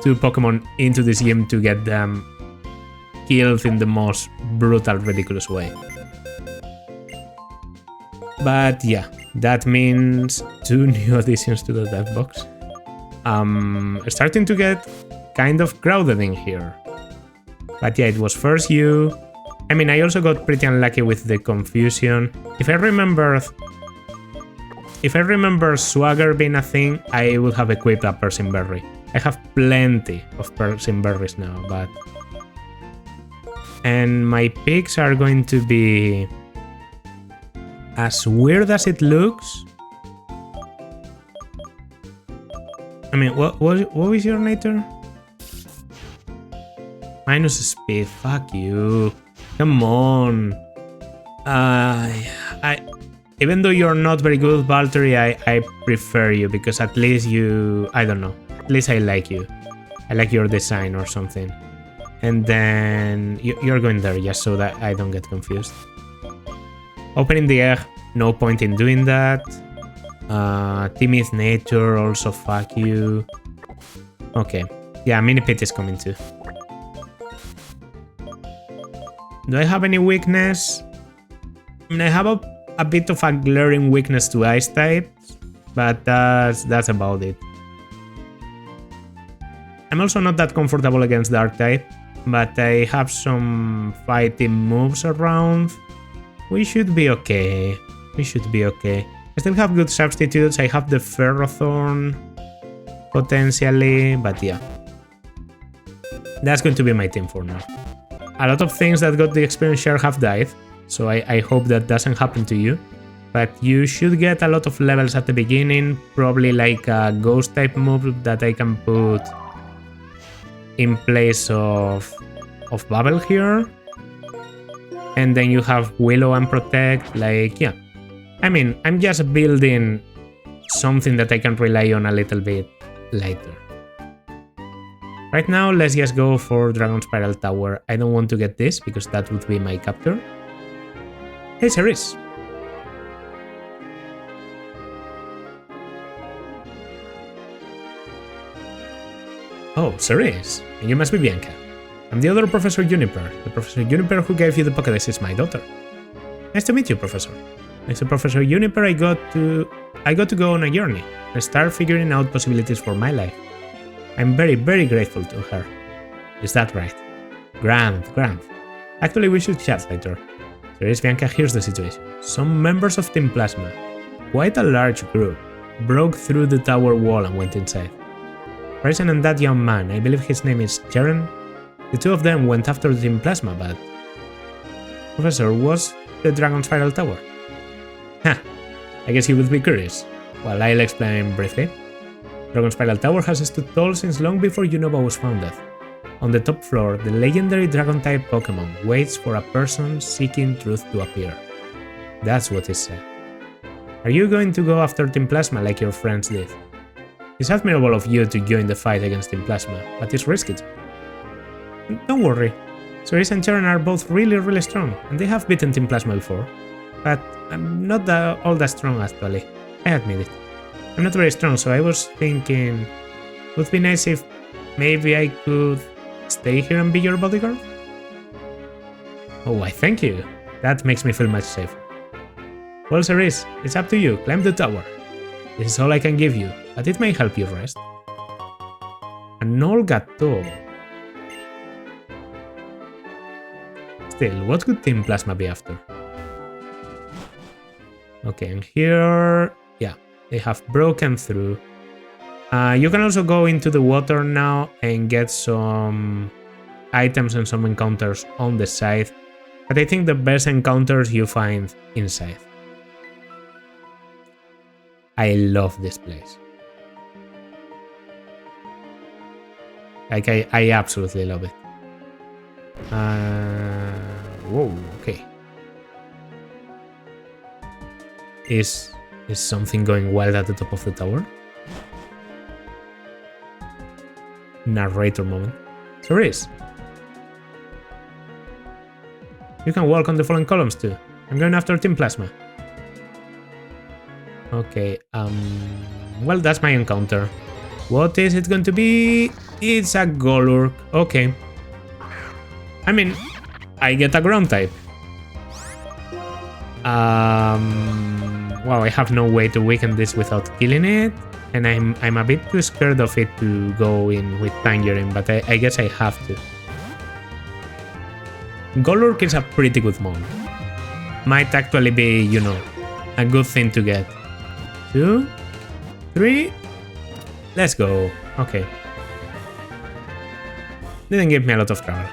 S1: 2 Pokemon into this game to get them killed in the most brutal, ridiculous way. But yeah, that means 2 new additions to the death box. Starting to get kind of crowded in here. But yeah, it was first you. I mean, I also got pretty unlucky with the confusion. If I remember Swagger being a thing, I would have equipped a Persian Berry. I have plenty of Persian Berries now, but... And my picks are going to be... as weird as it looks. I mean, what was your nature? Minus speed, fuck you. Come on. Even though you're not very good, Valtteri, I prefer you because at least you... I don't know. At least I like you. I like your design or something. And then you're going there just so that I don't get confused. Opening the egg, no point in doing that. Timid nature, also fuck you. Okay. Yeah, Mini Pit is coming too. Do I have any weakness? I mean, I have a bit of a glaring weakness to ice types, but that's about it. I'm also not that comfortable against dark type, but I have some fighting moves around. We should be okay. We should be okay. I still have good substitutes. I have the Ferrothorn potentially, but yeah. That's going to be my team for now. A lot of things that got the experience share have died, so I hope that doesn't happen to you. But you should get a lot of levels at the beginning, probably like a ghost type move that I can put in place of Bubble here. And then you have Willow and Protect, like, yeah. I mean, I'm just building something that I can rely on a little bit later. Right now, let's just go for Dragon Spiral Tower. I don't want to get this, because that would be my capture. Hey, Icirrus! Oh, Icirrus, and you must be Bianca. I'm the other Professor Juniper. The Professor Juniper who gave you the Pokédex is my daughter. Nice to meet you, Professor. Thanks to Professor Juniper, I got to go on a journey and start figuring out possibilities for my life. I'm very, very grateful to her. Is that right? Grand. Actually, we should chat later. Icirrus, Bianca, here's the situation. Some members of Team Plasma, quite a large group, broke through the tower wall and went inside. Ryzen and that young man, I believe his name is Jaren, the 2 of them went after the Team Plasma, but... Professor, was the Dragon Spiral Tower? Ha! I guess you would be curious. Well, I'll explain briefly. Dragon Spiral Tower has stood tall since long before Unova was founded. On the top floor, the legendary Dragon-type Pokémon waits for a person seeking truth to appear. That's what is said. Are you going to go after Team Plasma like your friends did? It's admirable of you to join the fight against Team Plasma, but it's risky. Don't worry. Icirrus and Cheren are both really strong, and they have beaten Team Plasma before. But I'm not all that strong actually. I admit it. I'm not very strong, so I was thinking... Would be nice if maybe I could stay here and be your bodyguard? Oh, why thank you. That makes me feel much safer. Well, Icirrus, it's up to you. Climb the tower. This is all I can give you, but it may help you rest. An old Gateau. Still, what could Team Plasma be after? Okay, and here... Yeah, they have broken through. You can also go into the water now and get some items and some encounters on the side. But I think the best encounters you find inside. I love this place. Like, I absolutely love it. Whoa, okay. Is something going wild at the top of the tower? Narrator moment. Icirrus! You can walk on the fallen columns too. I'm going after Team Plasma. Okay, well, that's my encounter. What is it going to be? It's a Golurk. Okay. I mean, I get a ground type. Well, I have no way to weaken this without killing it. And I'm a bit too scared of it to go in with Tangerine, but I guess I have to. Golurk is a pretty good mon. Might actually be, you know, a good thing to get. 2, 3, let's go. Okay. Didn't give me a lot of trouble.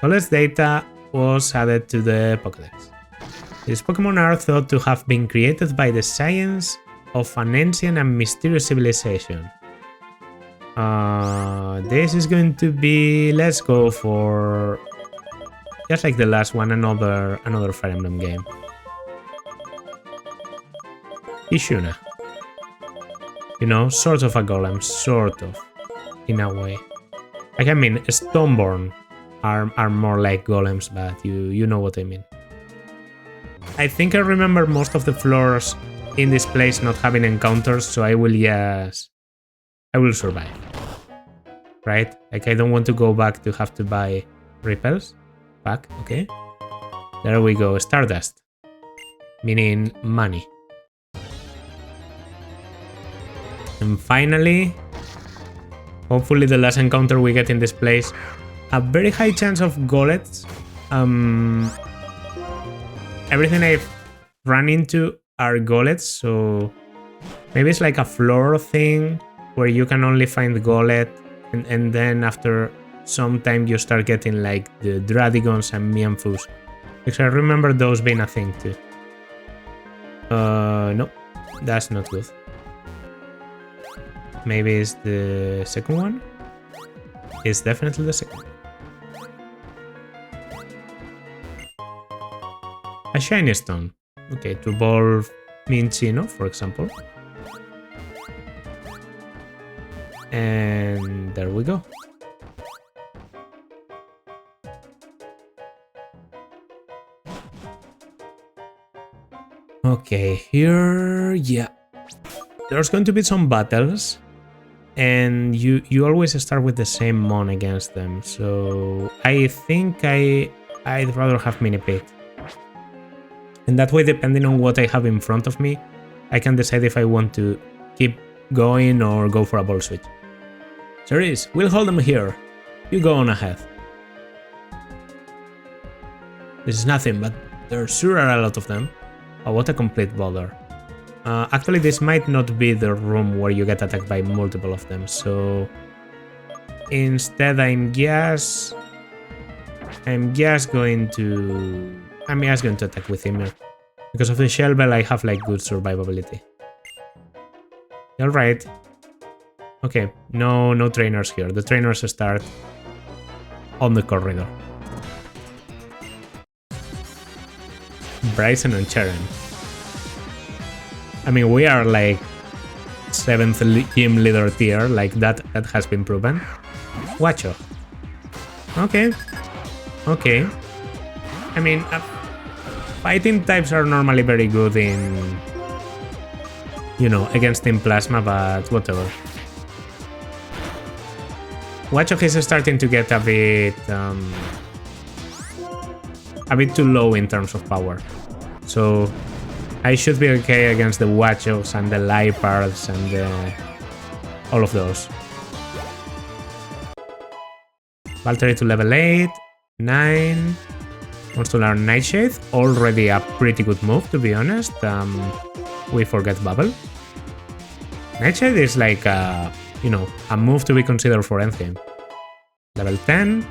S1: College data was added to the Pokédex. These Pokémon are thought to have been created by the science of an ancient and mysterious civilization. This is going to be... Let's go for... Just like the last one, another Fire Emblem game. Ishuna. You know, sort of a golem, sort of, in a way. Like, I mean, Stoneborn are more like golems, but you know what I mean. I think I remember most of the floors in this place not having encounters, so I will survive. Right? Like, I don't want to go back to have to buy repels. Back, okay. There we go, Stardust. Meaning money. And finally, hopefully the last encounter we get in this place, a very high chance of Golets. Everything I've run into are Golets, so maybe it's like a floor thing where you can only find Golett, and then after some time you start getting like the Dradigons and Mianfus. Because I remember those being a thing too. No, that's not good. Maybe it's the second one? It's definitely the second. A shiny stone. Okay, to evolve Minccino, for example. And there we go. Okay, here, yeah. There's going to be some battles. And you always start with the same mon against them, so I think I'd rather have Minipig. And that way, depending on what I have in front of me, I can decide if I want to keep going or go for a ball switch. Icirrus, we'll hold them here. You go on ahead. This is nothing, but there sure are a lot of them. Oh, what a complete bother. Actually, this might not be the room where you get attacked by multiple of them, so instead I'm just going to attack with Ymir. Because of the Shell Bell, I have like good survivability. Alright. Okay, no trainers here. The trainers start on the corridor. Bryson and Sharon. I mean, we are like 7th gym leader tier, like that has been proven. Watcho. Okay. Okay. I mean, fighting types are normally very good in, you know, against Team Plasma, but whatever. Watcho is starting to get a bit too low in terms of power. So I should be okay against the Watchos and the Lipards and all of those. Valtteri to level 8, 9. Wants to learn Nightshade. Already a pretty good move, to be honest. We forget Bubble. Nightshade is like you know, a move to be considered for endgame. Level 10,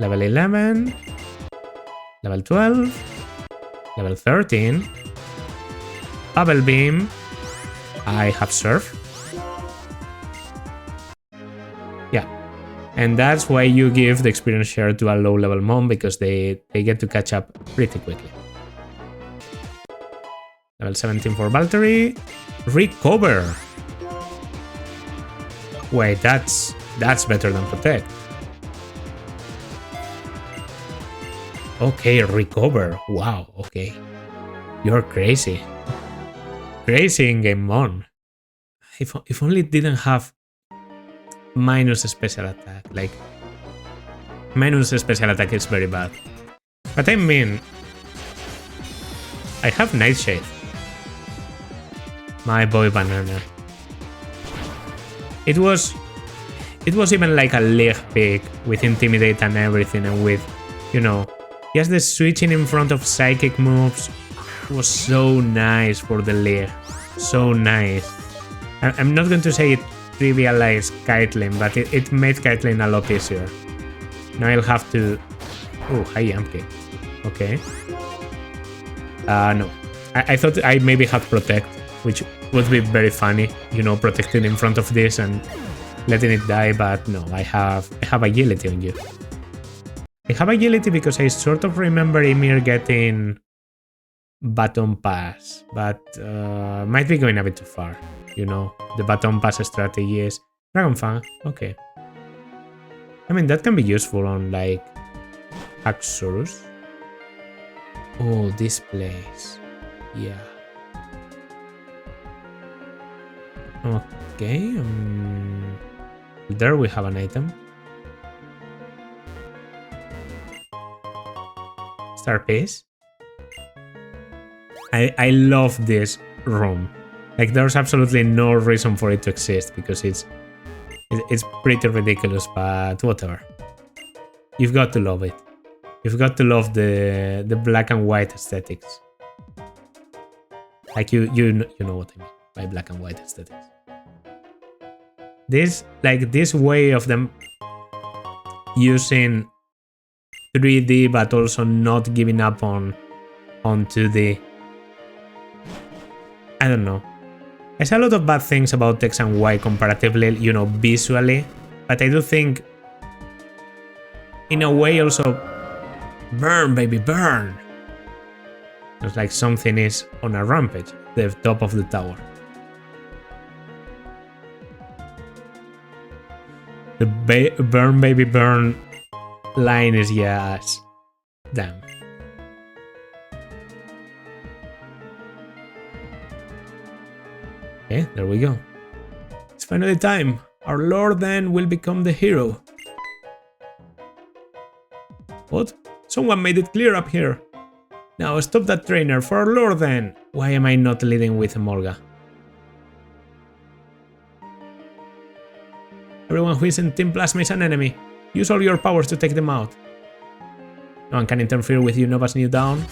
S1: level 11, level 12, level 13. Bubble Beam. I have Surf. Yeah. And that's why you give the experience share to a low-level mom, because they get to catch up pretty quickly. Level 17 for Valtteri. Recover. Wait, that's better than Protect. Okay, Recover. Wow, okay. You're crazy. Crazy in game 1. If only it didn't have minus special attack. Like, minus special attack is very bad. But I mean, I have Nightshade. My boy Banana. It was even like a League pick with Intimidate and everything, and with, you know, just the switching in front of psychic moves was so nice for the League. So nice. I'm not going to say it trivialized Caitlyn, but it made Caitlyn a lot easier. Now I'll have to... Oh, high jump kick. Okay. No. I thought I maybe had Protect, which would be very funny, you know, protecting in front of this and letting it die, but no, I have Agility on you. I have Agility because I sort of remember Ymir getting Baton Pass, but might be going a bit too far, you know. The Baton Pass strategy is Dragon Fang, okay. I mean, that can be useful on, like, Icirrus. Oh, this place. Yeah. Okay. There we have an item. Star Piece. I love this room. Like, there's absolutely no reason for it to exist because it's pretty ridiculous, but whatever. You've got to love it. You've got to love the black and white aesthetics. Like, you know what I mean by black and white aesthetics. This way of them using 3D but also not giving up on 2D. I don't know. I say a lot of bad things about X and Y comparatively, you know, visually, but I do think in a way also burn, baby, burn. It's like something is on a rampage, the top of the tower. The burn, baby, burn line is yes. Damn. Okay, there we go. It's finally time. Our lord then will become the hero. What? Someone made it clear up here. Now stop that trainer for our lord then. Why am I not leading with Morga? Everyone who isn't Team Plasma is an enemy. Use all your powers to take them out. No one can interfere with Unova's new down.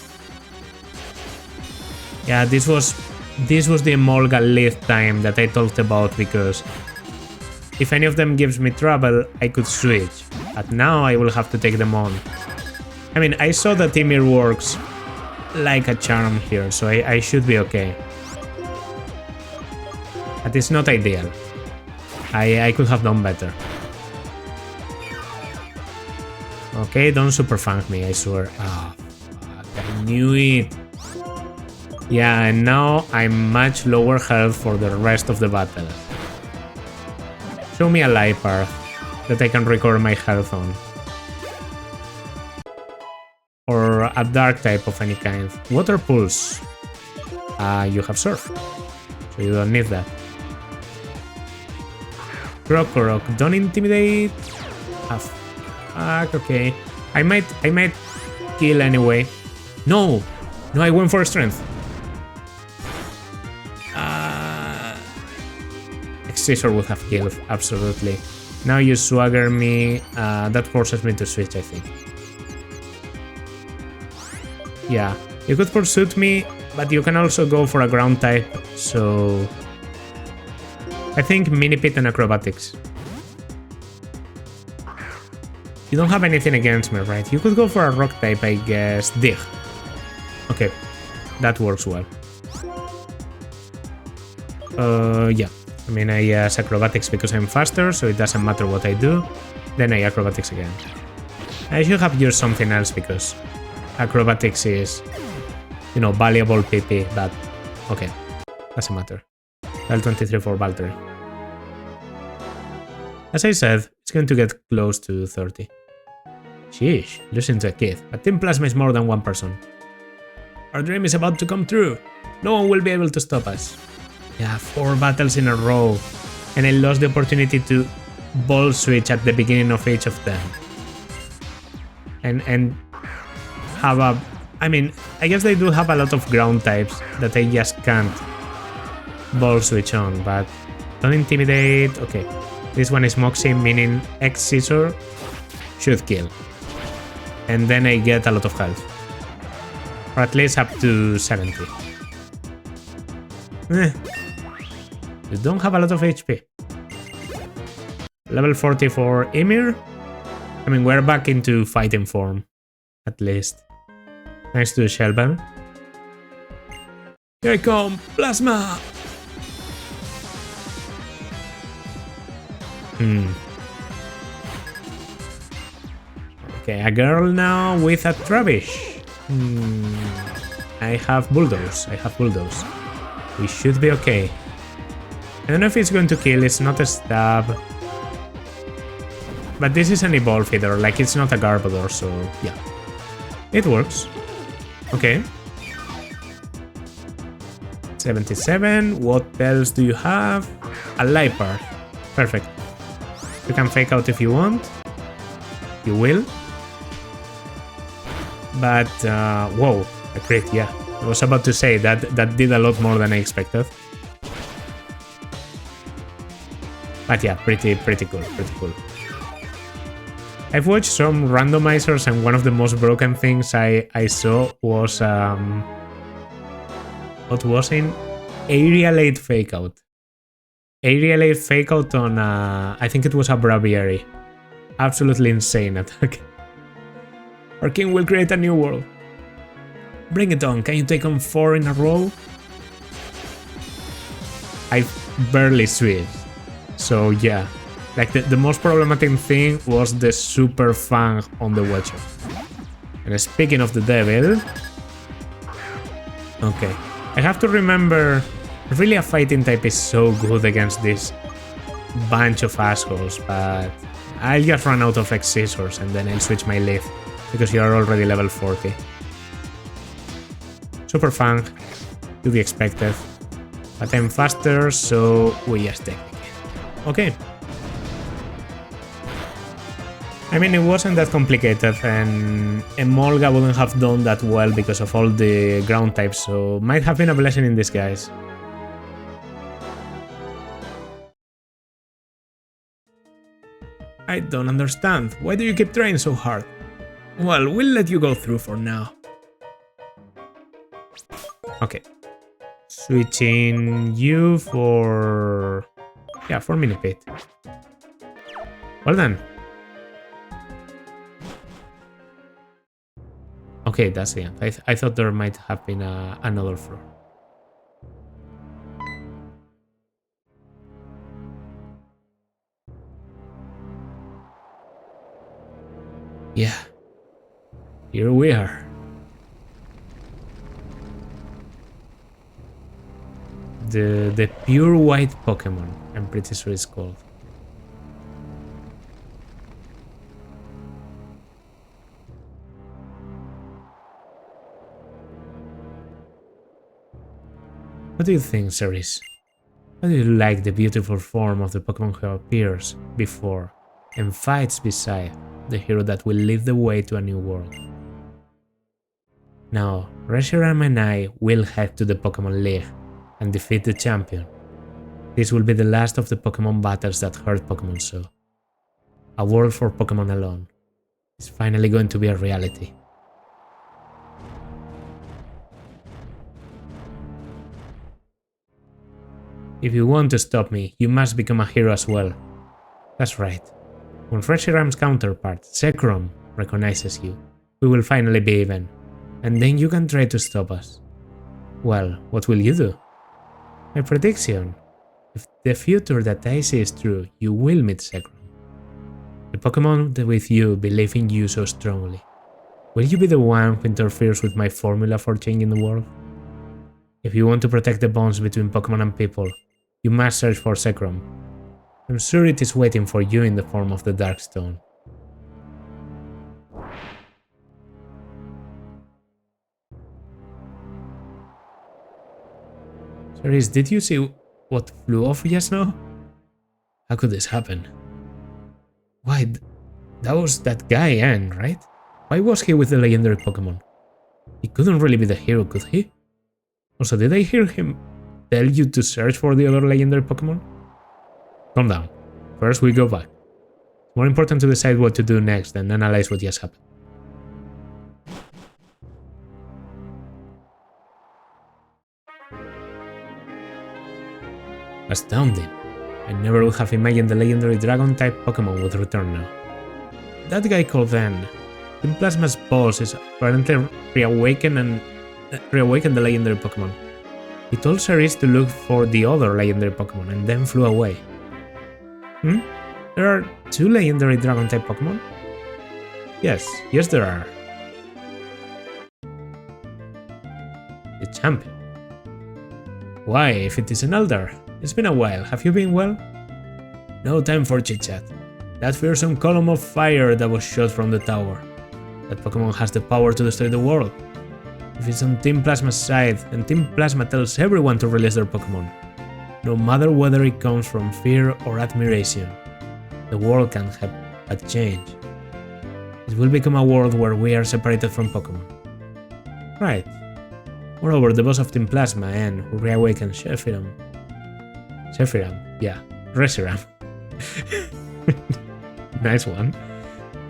S1: Yeah, this was the Morga lead time that I talked about, because if any of them gives me trouble, I could switch. But now I will have to take them on. I mean, I saw that Ymir works like a charm here, so I should be okay. But it's not ideal. I could have done better. Okay, don't super fang me, I swear. Ah, fuck, I knew it. Yeah, and now I'm much lower health for the rest of the battle. Show me a light path that I can recover my health on. Or a dark type of any kind. Water pulse. You have surf, so you don't need that. Krokorok, don't intimidate. Fuck, okay. I might kill anyway. No, I went for strength. Icirrus would have killed, absolutely. Now you swagger me. That forces me to switch, I think. Yeah, you could pursuit me, but you can also go for a ground type, so I think Mini Pit and Acrobatics. You don't have anything against me, right? You could go for a rock type, I guess. Dig. Okay, that works well. Yeah. I mean, I use Acrobatics because I'm faster, so it doesn't matter what I do. Then I Acrobatics again. I should have used something else because Acrobatics is, you know, valuable PP, but okay, doesn't matter. Level 23 for Valtteri. As I said, it's going to get close to 30. Sheesh, losing to a kid, but Team Plasma is more than one person. Our dream is about to come true. No one will be able to stop us. Yeah, 4 battles in a row, and I lost the opportunity to ball switch at the beginning of each of them. And have a... I mean, I guess they do have a lot of ground types that I just can't ball switch on, but don't intimidate. Okay, this one is Moxie, meaning Icirrus should kill. And then I get a lot of health. Or at least up to 70. You don't have a lot of HP. Level 40 for Ymir. I mean, we're back into fighting form, at least. Thanks to the Shellbell. Here I come, Plasma! Okay, a girl now with a Travish. I have Bulldoze. We should be okay. I don't know if it's going to kill, it's not a stab. But this is an Evolve Feeder, like it's not a Garbodor, so yeah. It works. Okay. 77, what else do you have? A Liepard. Perfect. You can fake out if you want. You will. But, whoa, a crit, yeah. I was about to say that did a lot more than I expected. But yeah, pretty cool. I've watched some randomizers, and one of the most broken things I saw was what was in Aerialate Fakeout. Aerialate Fakeout on I think it was a Braviary. Absolutely insane attack. Our king will create a new world. Bring it on, can you take on 4 in a row? I barely switched. So yeah, like the most problematic thing was the super fang on the Watcher. And speaking of the devil... Okay, I have to remember, really a fighting type is so good against this bunch of assholes, but I'll just run out of Icirrus and then I'll switch my lead, because you are already level 40. Super fang, to be expected, but I'm faster, so we just take it. Okay. I mean, it wasn't that complicated, and Emolga wouldn't have done that well because of all the ground types, so might have been a blessing in disguise. I don't understand. Why do you keep trying so hard? Well, we'll let you go through for now. Okay. Switching you for... Yeah, for Mini Pit. Well done. Okay, that's the end. I thought there might have been another floor. Yeah, here we are. The pure white Pokemon, I'm pretty sure it's called. What do you think, Ceres? How do you like the beautiful form of the Pokemon who appears before and fights beside the hero that will lead the way to a new world? Now, Reshiram and I will head to the Pokemon League and defeat the champion. This will be the last of the Pokemon battles that hurt Pokemon so. A world for Pokemon alone is finally going to be a reality. If you want to stop me, you must become a hero as well. That's right. When Reshiram's counterpart, Zekrom, recognizes you, we will finally be even. And then you can try to stop us. Well, what will you do? My prediction. If the future that I see is true, you will meet Zekrom. The Pokemon with you believe in you so strongly. Will you be the one who interferes with my formula for changing the world? If you want to protect the bonds between Pokemon and people, you must search for Zekrom. I'm sure it is waiting for you in the form of the Darkstone. Ceres, did you see what flew off just now? How could this happen? Why, that was that guy, Anne, right? Why was he with the legendary Pokemon? He couldn't really be the hero, could he? Also, did I hear him tell you to search for the other legendary Pokemon? Calm down. First, we go back. It's more important to decide what to do next than analyze what just happened. Astounding. I never would have imagined the legendary Dragon-type Pokemon would return now. That guy called Van. Team Plasma's boss is apparently reawakened the legendary Pokemon. He told Ceres to look for the other legendary Pokemon and then flew away. There are 2 legendary Dragon-type Pokemon? Yes, there are. The champion. Why, if it is an Eldar? It's been a while, have you been well? No time for chit-chat. That fearsome column of fire that was shot from the tower. That Pokemon has the power to destroy the world. If it's on Team Plasma's side, then Team Plasma tells everyone to release their Pokemon. No matter whether it comes from fear or admiration, the world can have a change. It will become a world where we are separated from Pokemon. Right. Moreover, the boss of Team Plasma, N, who reawakened Reshiram, yeah, Reshiram. Nice one.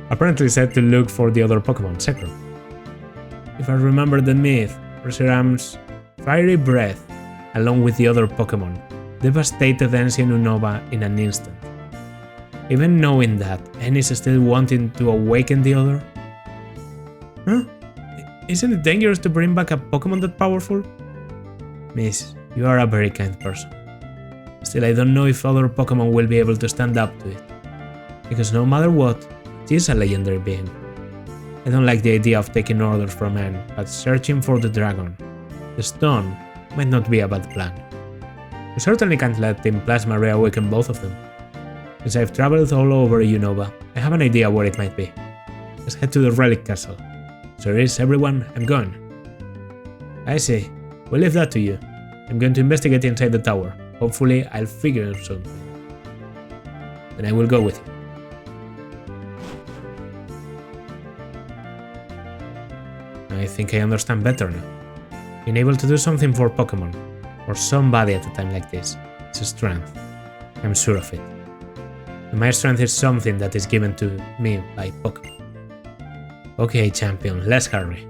S1: Apparently said to look for the other Pokemon, Zekrom. If I remember the myth, Reshiram's fiery breath, along with the other Pokemon, devastated Ancient Unova in an instant. Even knowing that, N is still wanting to awaken the other? Huh? Isn't it dangerous to bring back a Pokemon that powerful? Miss, you are a very kind person. Still, I don't know if other Pokemon will be able to stand up to it. Because no matter what, it is a legendary being. I don't like the idea of taking orders from N, but searching for the dragon, the stone, might not be a bad plan. We certainly can't let Team Plasma reawaken both of them. Since I've traveled all over Unova, I have an idea where it might be. Let's head to the Relic Castle. Ceres, everyone, I'm going. I see. We'll leave that to you. I'm going to investigate inside the tower. Hopefully, I'll figure out something. Then I will go with you. I think I understand better now. Being able to do something for Pokemon, or somebody at a time like this, is a strength. I'm sure of it. And my strength is something that is given to me by Pokemon. Okay, champion, let's hurry.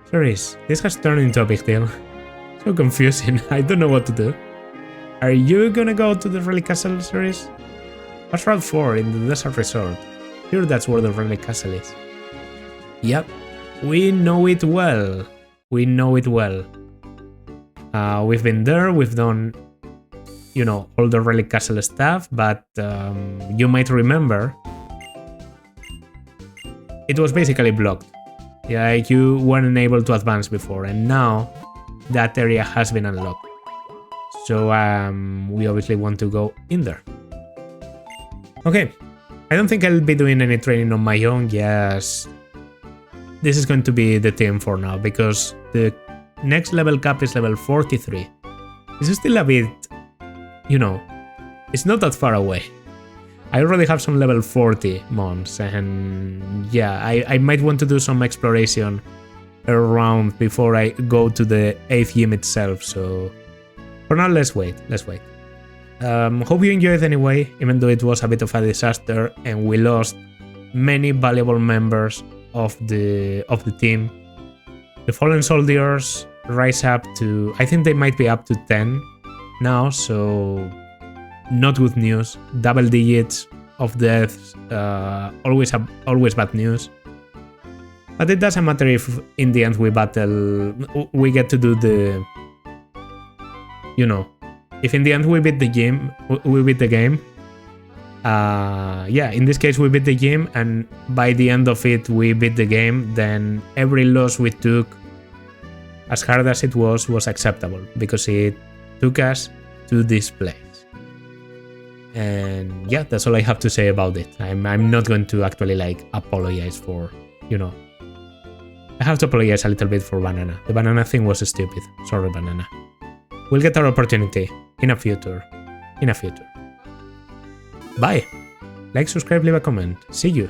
S1: Ceres, this has turned into a big deal. So confusing, I don't know what to do. Are you gonna go to the Relic Castle, Ceres? What's Route 4 in the Desert Resort? Here that's where the Relic Castle is. Yep, we know it well. We know it well. We've been there, we've done you know, all the Relic Castle stuff, but you might remember it was basically blocked. Yeah, you weren't able to advance before, and now that area has been unlocked. So we obviously want to go in there. Okay, I don't think I'll be doing any training on my own. Yes, this is going to be the team for now, because the next level cap is level 43. This is still a bit, you know, it's not that far away. I already have some level 40 mons, and yeah, I might want to do some exploration around before I go to the 8th gym itself, so for now let's wait. Hope you enjoyed anyway, even though it was a bit of a disaster and we lost many valuable members of the team. The Fallen Soldiers rise up to, I think they might be up to 10 now, so not good news. Double digits of deaths, always bad news. But it doesn't matter if in the end we get to do the, you know, if in the end we beat the game, yeah, in this case we beat the game, and by the end of it we beat the game, then every loss we took, as hard as it was acceptable, because it took us to this place. And yeah, that's all I have to say about it. I'm not going to actually like apologize for, you know, I have to apologize a little bit for Banana. The banana thing was stupid. Sorry, Banana. We'll get our opportunity in a future. Bye. Like, subscribe, leave a comment. See you.